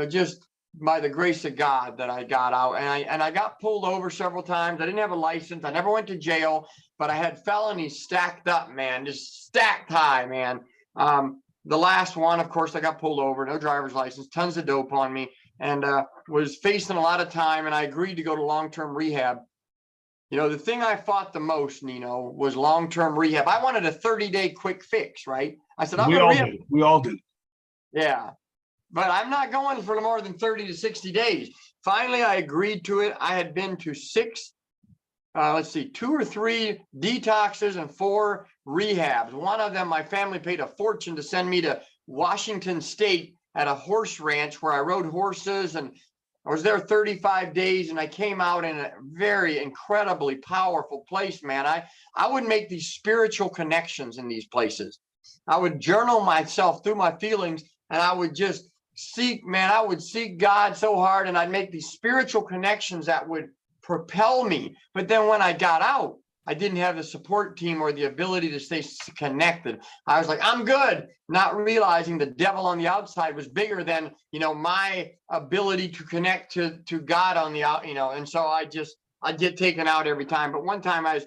just by the grace of God that I got out. And I got pulled over several times. I didn't have a license. I never went to jail, but I had felonies stacked up, man, just stacked high, man. The last one, of course, I got pulled over, no driver's license, tons of dope on me, and was facing a lot of time, and I agreed to go to long-term rehab. The thing I fought the most, Nino, was long-term rehab. I wanted a 30-day quick fix, right? I said, we all do. Yeah. But I'm not going for more than 30 to 60 days. Finally, I agreed to it. I had been to 2 or 3 detoxes and 4 rehabs. One of them, my family paid a fortune to send me to Washington State at a horse ranch where I rode horses, and I was there 35 days, and I came out in a very incredibly powerful place, man. I would make these spiritual connections in these places. I would journal myself through my feelings, and I would just I would seek God so hard, and I'd make these spiritual connections that would propel me. But then when I got out, I didn't have the support team or the ability to stay connected. I was like, I'm good, not realizing the devil on the outside was bigger than, my ability to connect to God on the out, and so I'd get taken out every time. But one time I was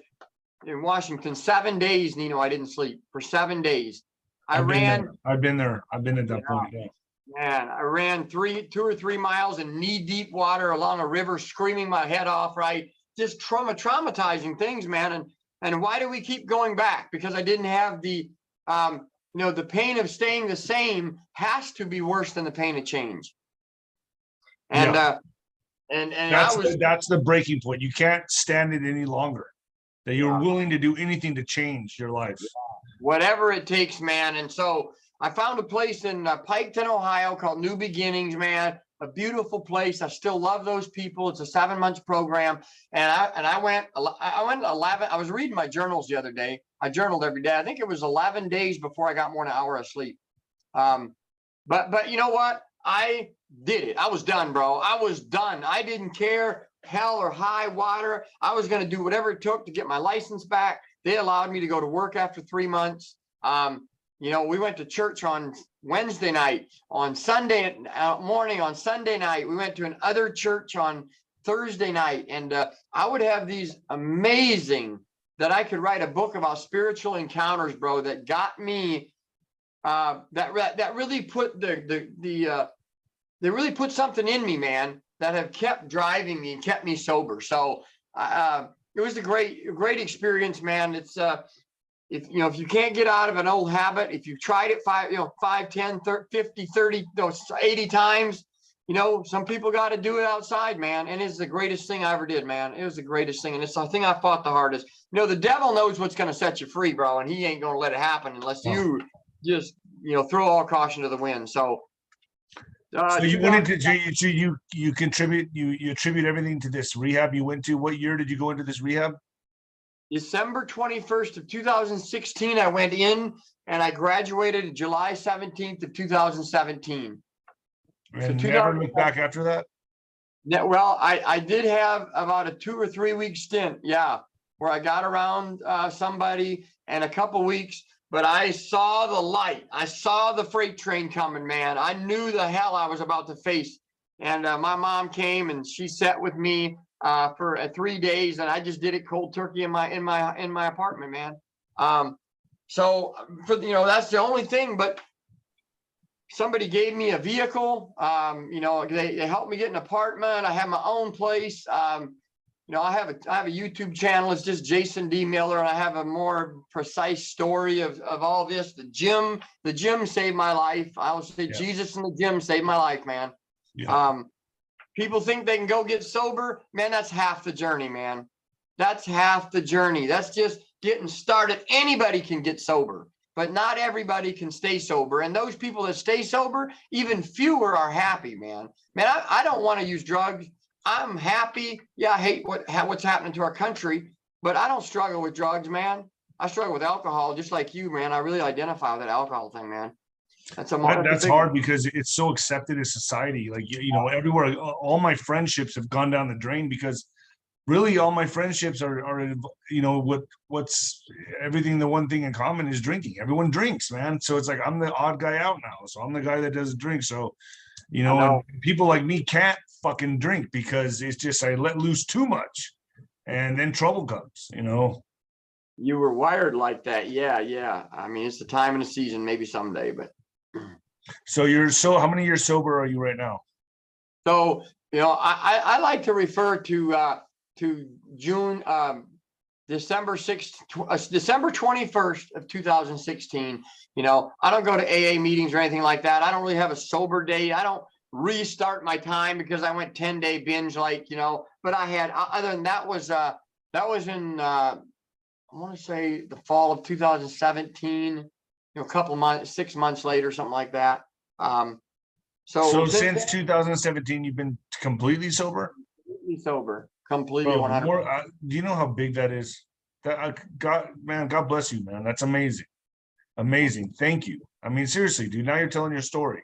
in Washington, 7 days, Nino, I didn't sleep for 7 days. I've been there. I've been at that point. Yeah. Man, I ran 2 or 3 miles in knee-deep water along a river, screaming my head off, right? Just traumatizing things, man. And why do we keep going back? Because I didn't have the, the pain of staying the same has to be worse than the pain of change. And, that's the breaking point. You can't stand it any longer. That you're willing to do anything to change your life. Whatever it takes, man. And so I found a place in Piketon, Ohio called New Beginnings, man. A beautiful place. I still love those people. It's a 7-month program. And I went 11. I was reading my journals the other day. I journaled every day. I think it was 11 days before I got more than an hour of sleep. But you know what? I did it. I was done, bro. I was done. I didn't care hell or high water. I was going to do whatever it took to get my license back. They allowed me to go to work after 3 months. We went to church on Wednesday night, on Sunday morning, on Sunday night. We went to another church on Thursday night. And I would have these amazing, that I could write a book about spiritual encounters, bro, that got me, that really put they really put something in me, man, that have kept driving me and kept me sober. So it was a great experience, man. It's if you can't get out of an old habit, if you've tried it 5, 10, 30, 50, 30, 80 times, some people got to do it outside, man. And it's the greatest thing I ever did, man. It was the greatest thing. And it's the thing I fought the hardest. The devil knows what's going to set you free, bro. And he ain't going to let it happen unless you just, throw all caution to the wind. So, so you went into, you attribute everything to this rehab you went to. What year did you go into this rehab? December 21st of 2016, I went in, and I graduated July 17th of 2017. And never looked back after that? Yeah, well, I did have about a 2 or 3 week stint, where I got around somebody and a couple weeks, but I saw the light. I saw the freight train coming, man. I knew the hell I was about to face. And my mom came and she sat with me for 3 days, and I just did it cold turkey in my apartment, man. So for that's the only thing. But somebody gave me a vehicle. They helped me get an apartment. I have my own place. I have a YouTube channel. It's just Jason D. Miller, and I have a more precise story of all this. The gym saved my life. I will say Jesus and the gym saved my life, man. Yeah. People think they can go get sober. Man, that's half the journey, man. That's half the journey. That's just getting started. Anybody can get sober, but not everybody can stay sober. And those people that stay sober, even fewer are happy, man. Man, I don't want to use drugs. I'm happy. Yeah, I hate what's happening to our country, but I don't struggle with drugs, man. I struggle with alcohol just like you, man. I really identify with that alcohol thing, man. That's hard because it's so accepted in society. Like, everywhere, all my friendships have gone down the drain because really all my friendships are what's everything. The one thing in common is drinking. Everyone drinks, man. So it's like, I'm the odd guy out now. So I'm the guy that doesn't drink. So, and people like me can't fucking drink because it's just, I let loose too much and then trouble comes, You were wired like that. Yeah. I mean, it's the time and the season, maybe someday, but. So how many years sober are you right now? So, I like to refer to June, December 21st of 2016. I don't go to AA meetings or anything like that. I don't really have a sober day. I don't restart my time because I went 10-day binge, but I had, other than that was in, I want to say the fall of 2017, a couple of months, 6 months later, something like that. So since 2017, you've been completely sober? Completely sober. Completely 100%. Do you know how big that is? God bless you, man. That's amazing. Amazing. Thank you. I mean, seriously, dude, now you're telling your story.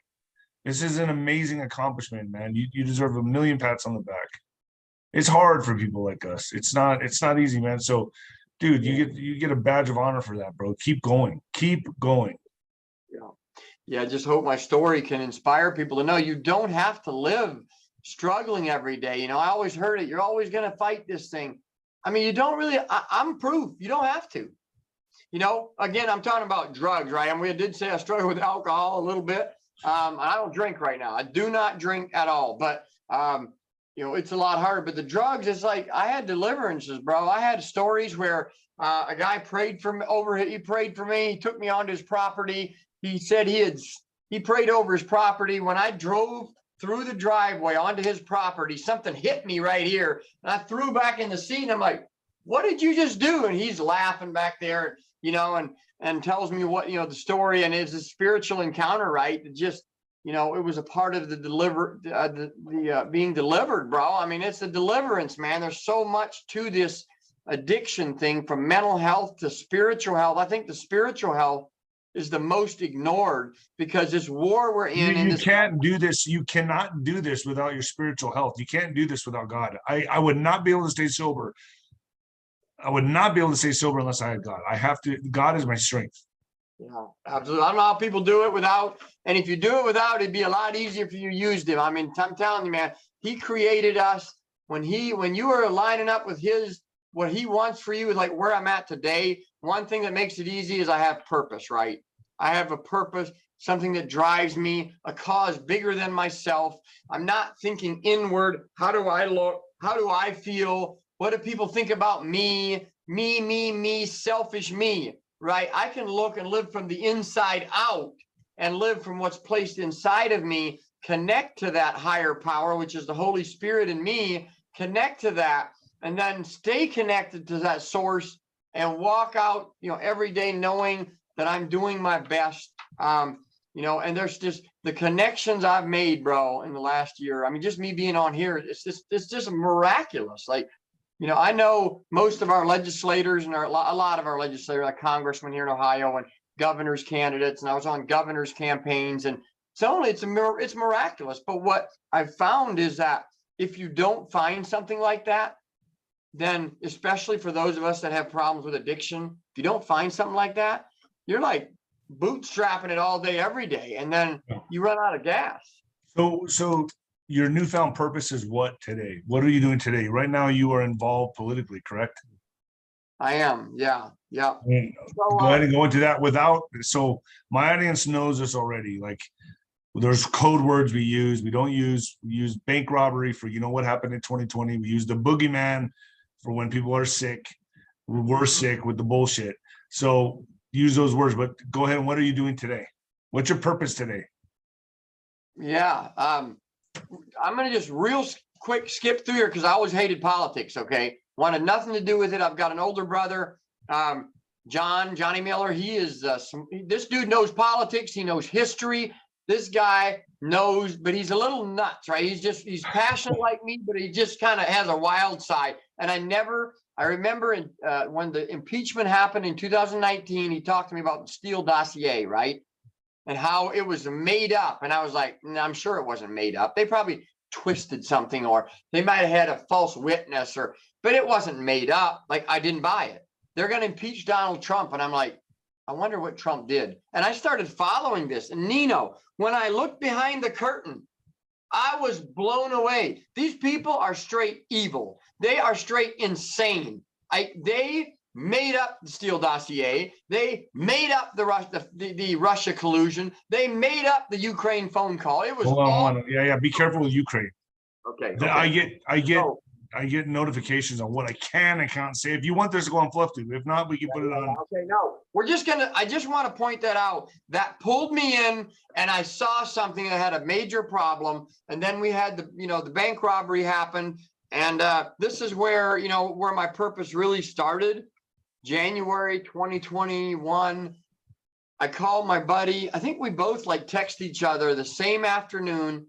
This is an amazing accomplishment, man. You deserve a million pats on the back. It's hard for people like us. It's not easy, man. So dude, you get a badge of honor for that, bro. Keep going. Keep going. Yeah. Yeah, I just hope my story can inspire people to know you don't have to live struggling every day. You know, I always heard it. You're always going to fight this thing. I mean, you don't really, I'm proof. You don't have to. You know, again, I'm talking about drugs, right? And we did say I struggle with alcohol a little bit. I don't drink right now. I do not drink at all. But, you know, it's a lot harder. But the drugs, it's like I had deliverances, bro. I had stories where a guy prayed for me he prayed for me. He took me onto his property. He said he prayed over his property. When I drove through the driveway onto his property, something hit me right here. And I threw back in the seat. And I'm like, what did you just do? And he's laughing back there, you know, and tells me what, you know, the story, and it's a spiritual encounter, right? It just, you know, it was a part of the being delivered, bro. I mean, it's a deliverance, man. There's so much to this addiction thing, from mental health to spiritual health. I think the spiritual health is the most ignored, because this war we're in. You can't do this. You cannot do this without your spiritual health. You can't do this without God. I would not be able to stay sober. I would not be able to stay sober unless I had God. I have to. God is my strength. Yeah, absolutely. I don't know how people do it without. And if you do it without, it'd be a lot easier if you used him. I mean, I'm telling you, man, he created us when you are lining up with what he wants for you, is like where I'm at today. One thing that makes it easy is I have purpose, right? I have a purpose, something that drives me, a cause bigger than myself. I'm not thinking inward. How do I look? How do I feel? What do people think about me? Me, selfish me, right? I can look and live from the inside out, and live from what's placed inside of me, connect to that higher power, which is the Holy Spirit in me, connect to that, and then stay connected to that source and walk out, you know, every day knowing that I'm doing my best. You know, and there's just the connections I've made, bro, in the last year. I mean, just me being on here, it's just miraculous. Like, you know, I know most of our legislators and a lot of our legislators, like congressmen here in Ohio and governor's candidates, and I was on governor's campaigns, and it's miraculous. But what I've found is that if you don't find something like that, then especially for those of us that have problems with addiction, if you don't find something like that, you're like bootstrapping it all day, every day, and then you run out of gas. So your newfound purpose is what today? What are you doing today? Right now, you are involved politically, correct? I am. Yeah. Go ahead and go into that so my audience knows this already. Like, there's code words we use. We use bank robbery for, you know, what happened in 2020. We use the boogeyman for when people are sick. We're sick with the bullshit. So use those words, but go ahead. And what are you doing today? What's your purpose today? Yeah. I'm going to just real quick skip through here, because I always hated politics. Okay. Wanted nothing to do with it. I've got an older brother, Johnny Miller. He is, this dude knows politics. He knows history. This guy knows, but he's a little nuts, right? He's passionate like me, but he just kind of has a wild side. And I remember when the impeachment happened in 2019, he talked to me about the Steele dossier, right? And how it was made up. And I was like, I'm sure it wasn't made up. They probably twisted something, or they might have had a false witness, but it wasn't made up. Like, I didn't buy it. They're going to impeach Donald Trump. And I'm like, I wonder what Trump did. And I started following this. And Nino, when I looked behind the curtain, I was blown away. These people are straight evil. They are straight insane. They made up the Steele dossier. They made up the Russia collusion. They made up the Ukraine phone call. It was hold on. Yeah. Be careful with Ukraine. Okay. I get notifications on what I can and can't say. If you want this to go on Fluff Tube, if not, we can put it on. Okay, no, I just want to point that out. That pulled me in, and I saw something that had a major problem. And then we had the bank robbery happened. And this is where, where my purpose really started. January 2021, I called my buddy. I think we both text each other the same afternoon.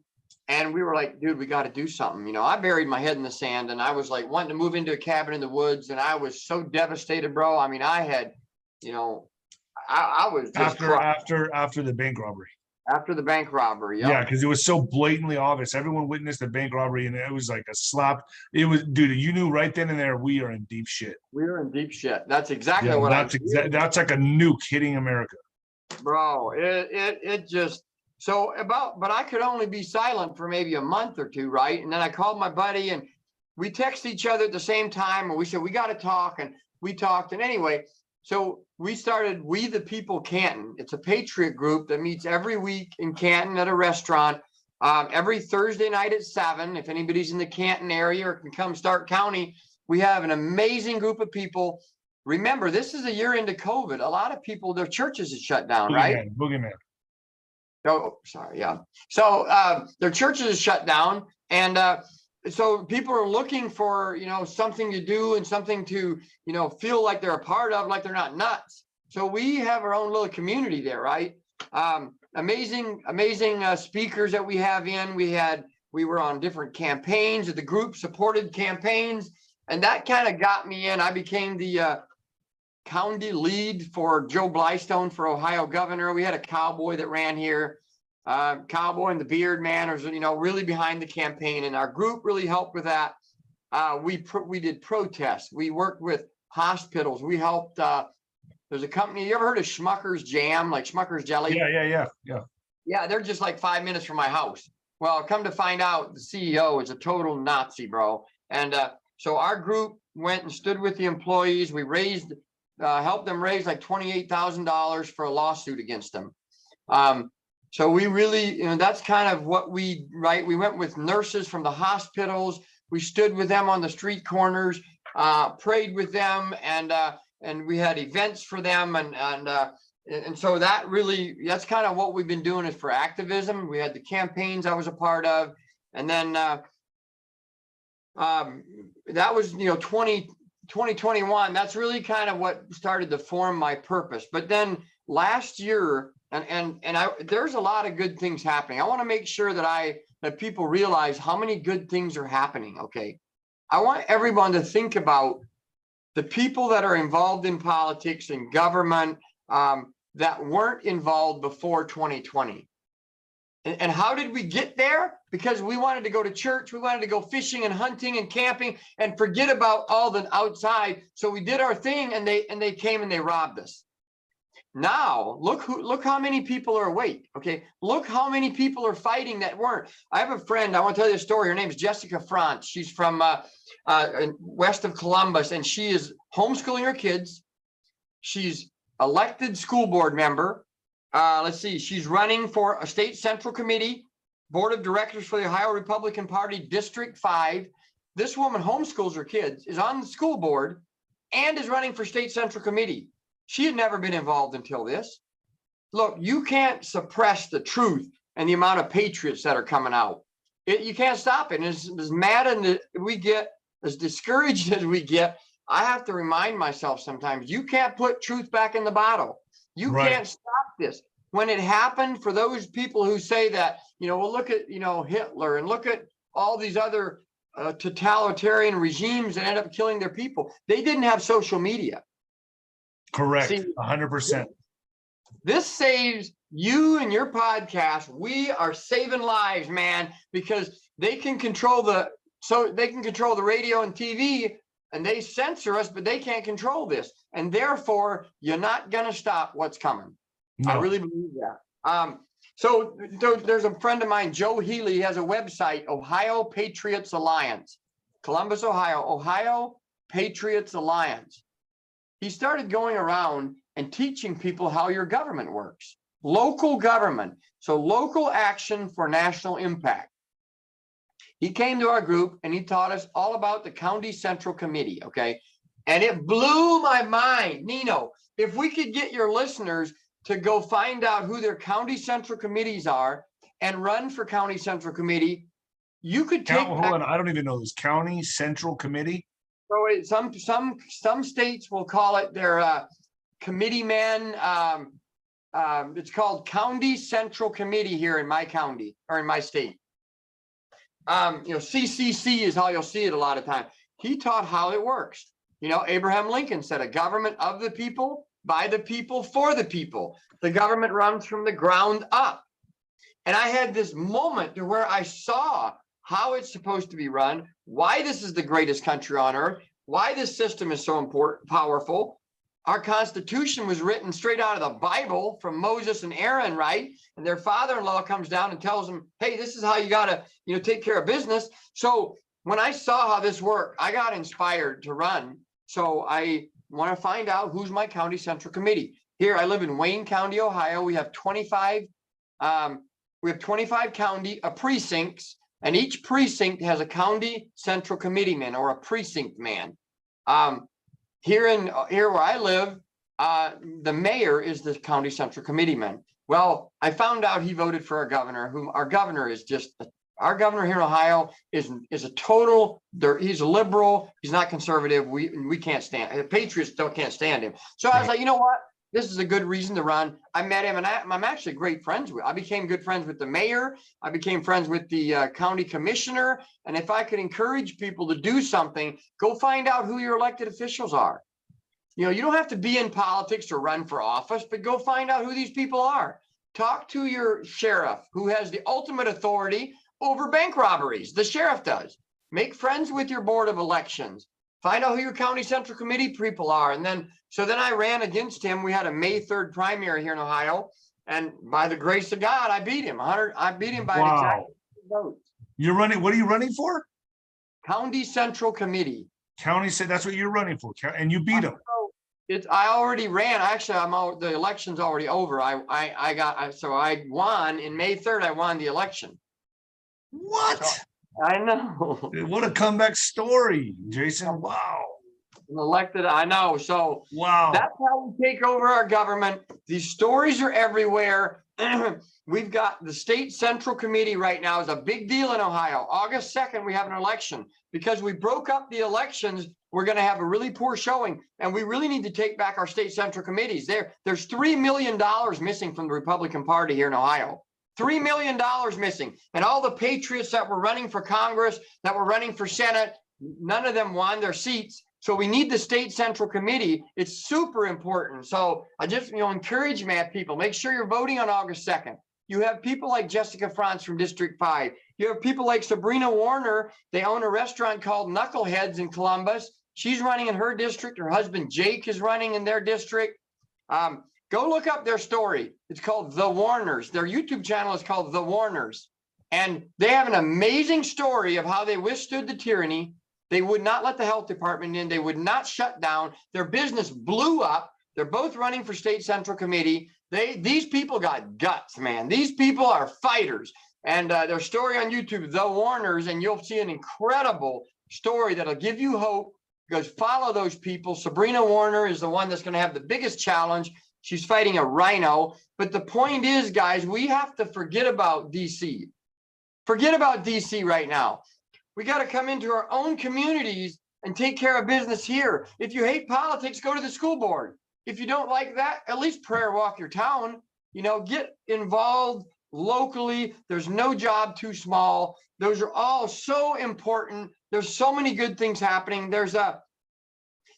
And we were like, dude, we got to do something. I buried my head in the sand, and I was like wanting to move into a cabin in the woods. And I was so devastated, bro. I mean, I had, I was just after the bank robbery. After the bank robbery. Yeah, because it was so blatantly obvious. Everyone witnessed the bank robbery, and it was like a slap. It was, dude, you knew right then and there we are in deep shit. We are in deep shit. That's exactly what that's like a nuke hitting America. Bro, it just but I could only be silent for maybe a month or two, right? And then I called my buddy and we texted each other at the same time and we said, we got to talk. And we talked. And anyway, so we started We the People Canton. It's a Patriot group that meets every week in Canton at a restaurant, every Thursday night at 7. If anybody's in the Canton area or can come Stark County, we have an amazing group of people. Remember, this is a year into COVID. A lot of people, their churches is shut down, right? Boogeyman. Oh, sorry. Yeah. So their churches is shut down. And so people are looking for, something to do and something to, feel like they're a part of, like they're not nuts. So we have our own little community there, right? Amazing speakers that we have in. We were on different campaigns. The group supported campaigns. And that kind of got me in. I became the county lead for Joe Blystone for Ohio governor. We had a cowboy that ran here, cowboy and the beard man was, really behind the campaign. And our group really helped with that. We did protests. We worked with hospitals. We helped, there's a company, you ever heard of Schmucker's Jam, like Schmucker's Jelly? Yeah. Yeah, they're just like 5 minutes from my house. Well, come to find out, the CEO is a total Nazi, bro. And so our group went and stood with the employees. We helped them raise like $28,000 for a lawsuit against them. So we really, that's kind of what we went with nurses from the hospitals. We stood with them on the street corners, prayed with them, and we had events for them. And so that's kind of what we've been doing is for activism. We had the campaigns I was a part of. And then that was, 2021, that's really kind of what started to form my purpose. But then last year, there's a lot of good things happening. I want to make sure that people realize how many good things are happening. Okay. I want everyone to think about the people that are involved in politics and government that weren't involved before 2020. And how did we get there? Because we wanted to go to church. We wanted to go fishing and hunting and camping and forget about all the outside. So we did our thing and they came and they robbed us. Now, look how many people are awake. Okay. Look how many people are fighting that weren't. I have a friend. I want to tell you a story. Her name is 𝗪𝗪 𝗪𝗪. She's from west of Columbus, and she is homeschooling her kids. She's elected school board member. Let's see, she's running for a state central committee, board of directors for the Ohio Republican Party, District 5. This woman homeschools her kids, is on the school board, and is running for state central committee. She had never been involved until this. Look, you can't suppress the truth and the amount of patriots that are coming out. You can't stop it. And as mad as we get, as discouraged as we get, I have to remind myself sometimes, you can't put truth back in the bottle. You can't stop this. When it happened, for those people who say that, well, look at, Hitler and look at all these other totalitarian regimes that end up killing their people. They didn't have social media. Correct. 100%. This saves you and your podcast. We are saving lives, man, because they can control the radio and TV, and they censor us, but they can't control this. And therefore, you're not going to stop what's coming. No. I really believe that. So there's a friend of mine, Joe Healy, he has a website, Ohio Patriots Alliance, Columbus, Ohio Patriots Alliance. He started going around and teaching people how your government works. Local government. So local action for national impact. He came to our group and he taught us all about the County Central Committee, okay? And it blew my mind. Nino, if we could get your listeners to go find out who their County Central Committees are and run for County Central Committee, you could take— Hold on, I don't even know this. County Central Committee? So some states will call it their committee man. It's called County Central Committee here in my county or in my state. 𝗫𝗍𝗫 is how you'll see it a lot of times. He taught how it works. Abraham Lincoln said a government of the people, by the people, for the people. The government runs from the ground up. And I had this moment to where I saw how it's supposed to be run, why this is the greatest country on earth, why this system is so important, powerful. Our Constitution was written straight out of the Bible from Moses and Aaron, right? And their father-in-law comes down and tells them, hey, this is how you got to, take care of business. So when I saw how this worked, I got inspired to run. So I want to find out who's my county central committee. Here, I live in Wayne County, Ohio. We have 25 county precincts, and each precinct has a county central committeeman or a precinct man. Here where I live, the mayor is the county central committeeman. Well, I found out he voted for our governor, whom our governor is just, our governor here in Ohio is a total, he's a liberal, he's not conservative. We can't stand, the Patriots can't stand him. So I was like, you know what? This is a good reason to run. I met him, and I'm actually great friends with. I became good friends with the mayor. I became friends with the county commissioner. And if I could encourage people to do something, go find out who your elected officials are. You don't have to be in politics to run for office, but go find out who these people are. Talk to your sheriff, who has the ultimate authority over bank robberies. The sheriff does. Make friends with your board of elections. Find out who your county central committee people are. And then I ran against him. We had a May 3rd primary here in Ohio. And by the grace of God, I beat him. I beat him by an exact vote. You're running, what are you running for? County Central Committee. County said that's what you're running for. And you beat him. I already ran. Actually, the election's already over. So I won in May 3rd. I won the election. What? So, I know. What a comeback story, Jason. Wow. Elected, I know. So wow, that's how we take over our government. These stories are everywhere. We've got the state central committee right now is a big deal in Ohio. August 2nd, we have an election. Because we broke up the elections, we're going to have a really poor showing. And we really need to take back our state central committees. There's $3 million missing from the Republican Party here in Ohio. $3 million missing. And all the patriots that were running for Congress, that were running for Senate, none of them won their seats. So we need the state central committee. It's super important. So I just, encourage people, make sure you're voting on August 2nd. You have people like Jessica Franz from District 5. You have people like Sabrina Warner. They own a restaurant called 𝗏𝗏𝗄𝐻eads in Columbus. She's running in her district. Her husband, Jake, is running in their district. Go look up their story. It's called The Warners. Their YouTube channel is called The Warners. And they have an amazing story of how they withstood the tyranny. They would not let the health department in. They would not shut down. Their business blew up. They're both running for state central committee. These people got guts, man. These people are fighters. And their story on YouTube, The Warners, and you'll see an incredible story that'll give you hope, because follow those people. Sabrina Warner is the one that's going to have the biggest challenge. She's fighting a rhino. But the point is, guys, we have to forget about DC. Forget about DC right now. We got to come into our own communities and take care of business here. If you hate politics, go to the school board. If you don't like that, at least prayer walk your town. Get involved locally. There's no job too small. Those are all so important. There's so many good things happening. There's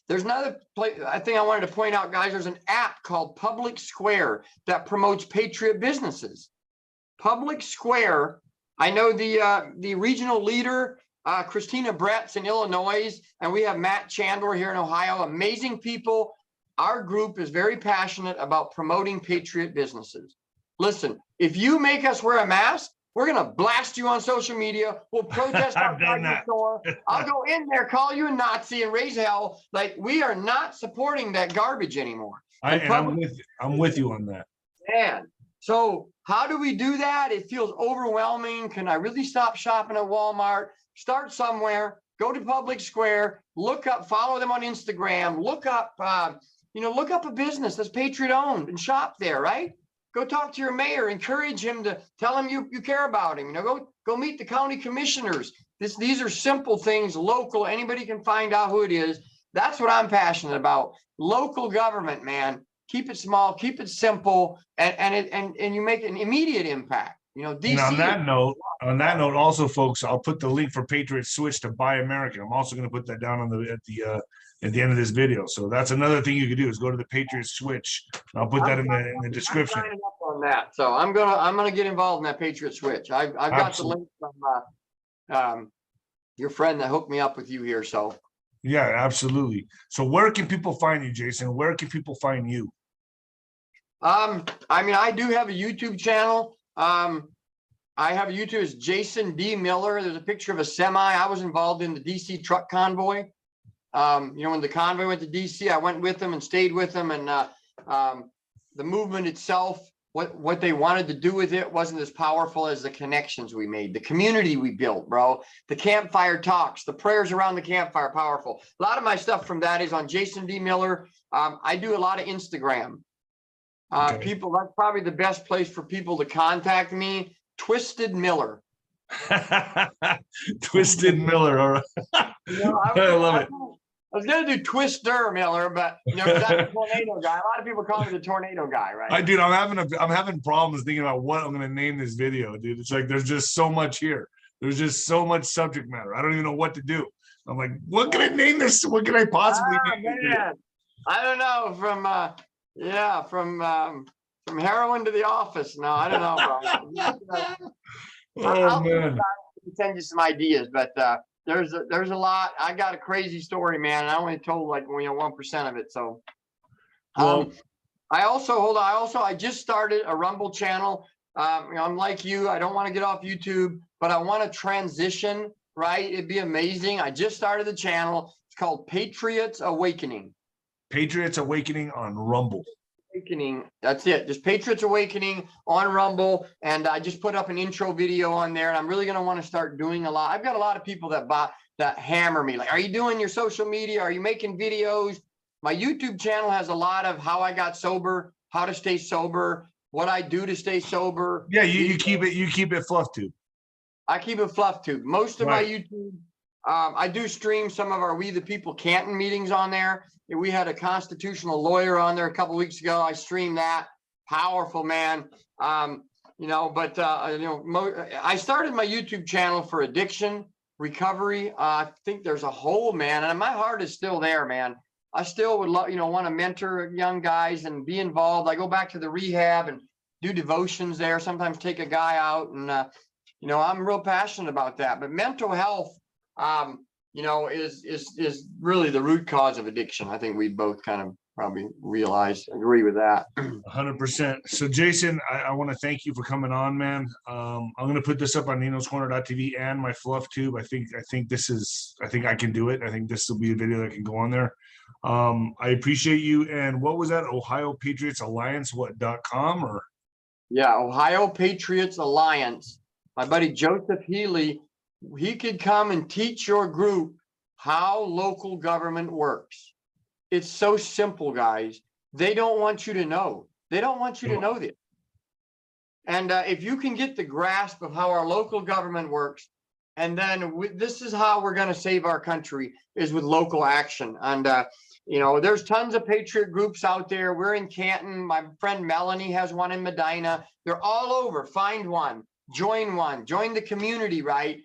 another thing I wanted to point out, guys. There's an app called Public Square that promotes Patriot businesses. Public Square. I know the regional leader, Christina Brett's in Illinois, and we have Matt Chandler here in Ohio. Amazing people. Our group is very passionate about promoting Patriot businesses. Listen, if you make us wear a mask, we're going to blast you on social media. We'll protest outside your store. I'll go in there, call you a Nazi, and raise hell. Like, we are not supporting that garbage anymore. I'm with you on that. Man, so how do we do that? It feels overwhelming. Can I really stop shopping at Walmart? Start somewhere. Go to Public Square. Look up, follow them on Instagram. Look up, look up a business that's Patriot owned and shop there, right? Go talk to your mayor, encourage him to tell him you care about him. Go meet the county commissioners. These are simple things, local. Anybody can find out who it is. That's what I'm passionate about. Local government, man. Keep it small, keep it simple, and you make an immediate impact. DC. And on that note, also, folks, I'll put the link for Patriot Switch to Buy American. I'm also going to put that down on at the end of this video. So that's another thing you could do, is go to the Patriot Switch. I'll put that in the description. on that. So I'm gonna get involved in that Patriot Switch. I've got the link from your friend that hooked me up with you here. So yeah, absolutely. So where can people find you, Jason? Where can people find you? I mean, I do have a YouTube channel. I have a YouTube, it's Jason D. Miller. There's a picture of a semi. I was involved in the DC truck convoy. You know, when the convoy went to DC, I went with them and stayed with them. And the movement itself, what they wanted to do with it wasn't as powerful as the connections we made, the community we built, bro. The campfire talks, the prayers around the campfire, powerful. A lot of my stuff from that is on Jason D. Miller. I do a lot of Instagram. Okay. People, that's probably the best place for people to contact me. Twisted Miller. Twisted Miller. All right. You know, I love it. I was gonna do Twister Miller, but you know, 'cause I'm a tornado guy. A lot of people call me the tornado guy, right? Dude, I'm having problems thinking about what I'm gonna name this video, dude. It's like there's just so much here. There's just so much subject matter. I don't even know what to do. I'm like, what can I name this? What can I possibly name this video? I don't know. From heroin to the office. No, I don't know, bro. Oh man. Send you some ideas, but there's a lot. I got a crazy story, man, and I only told like 1% of it. So Well, I just started a Rumble channel. You know, I'm like you, I don't want to get off YouTube, but I want to transition, right? It'd be amazing. I just started the channel. It's called Patriots Awakening. Patriots Awakening on Rumble. Awakening, that's it. Just Patriots Awakening on Rumble, and I just put up an intro video on there. And I'm really gonna want to start doing a lot. I've got a lot of people that hammer me, like, "Are you doing your social media? Are you making videos?" My YouTube channel has a lot of how I got sober, how to stay sober, what I do to stay sober. Yeah, you keep it fluff tube. I keep it fluff tube. Most of my YouTube, I do stream some of our We the People Canton meetings on there. We had a constitutional lawyer on there a couple of weeks ago. I streamed that. Powerful, man. You know, but you know, I started my YouTube channel for addiction recovery. I think there's a hole, man, and my heart is still there, man. I still would love, you know, want to mentor young guys and be involved. I go back to the rehab and do devotions there. Sometimes take a guy out, and you know, I'm real passionate about that. But mental health, you know, is really the root cause of addiction. I think we both kind of probably agree with that. 100%. So Jason, I want to thank you for coming on, man. I'm going to put this up on ninoscorner.tv and my fluff tube. I think I can do it. I think this will be a video that can go on there. I appreciate you. And what was that? Ohio Patriots Alliance, .com or? Yeah. Ohio Patriots Alliance. My buddy Joseph Healy, he could come and teach your group how local government works. It's so simple, guys. They don't want you to know. They don't want you to know this. And if you can get the grasp of how our local government works, and then this is how we're going to save our country, is with local action. And, you know, there's tons of Patriot groups out there. We're in Canton. My friend Melanie has one in Medina. They're all over. Find one, join the community, right?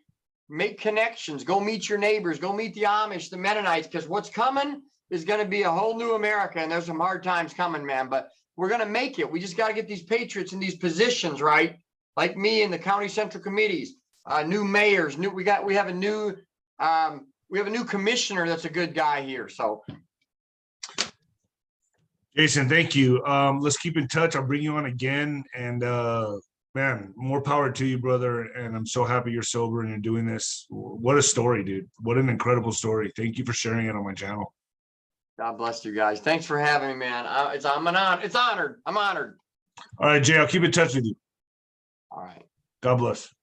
Make connections, go meet your neighbors, go meet the Amish, the Mennonites, because what's coming is going to be a whole new America, and there's some hard times coming, man, but we're going to make it. We just got to get these patriots in these positions, right? Like me in the county central committees, new mayors, we have a new commissioner that's a good guy here. So Jason, thank you. Let's keep in touch. I'll bring you on again, and man, more power to you, brother. And I'm so happy you're sober and you're doing this. What a story, dude. What an incredible story. Thank you for sharing it on my channel. God bless you guys. Thanks for having me, man. I'm honored. I'm honored. All right, Jay, I'll keep in touch with you. All right. God bless.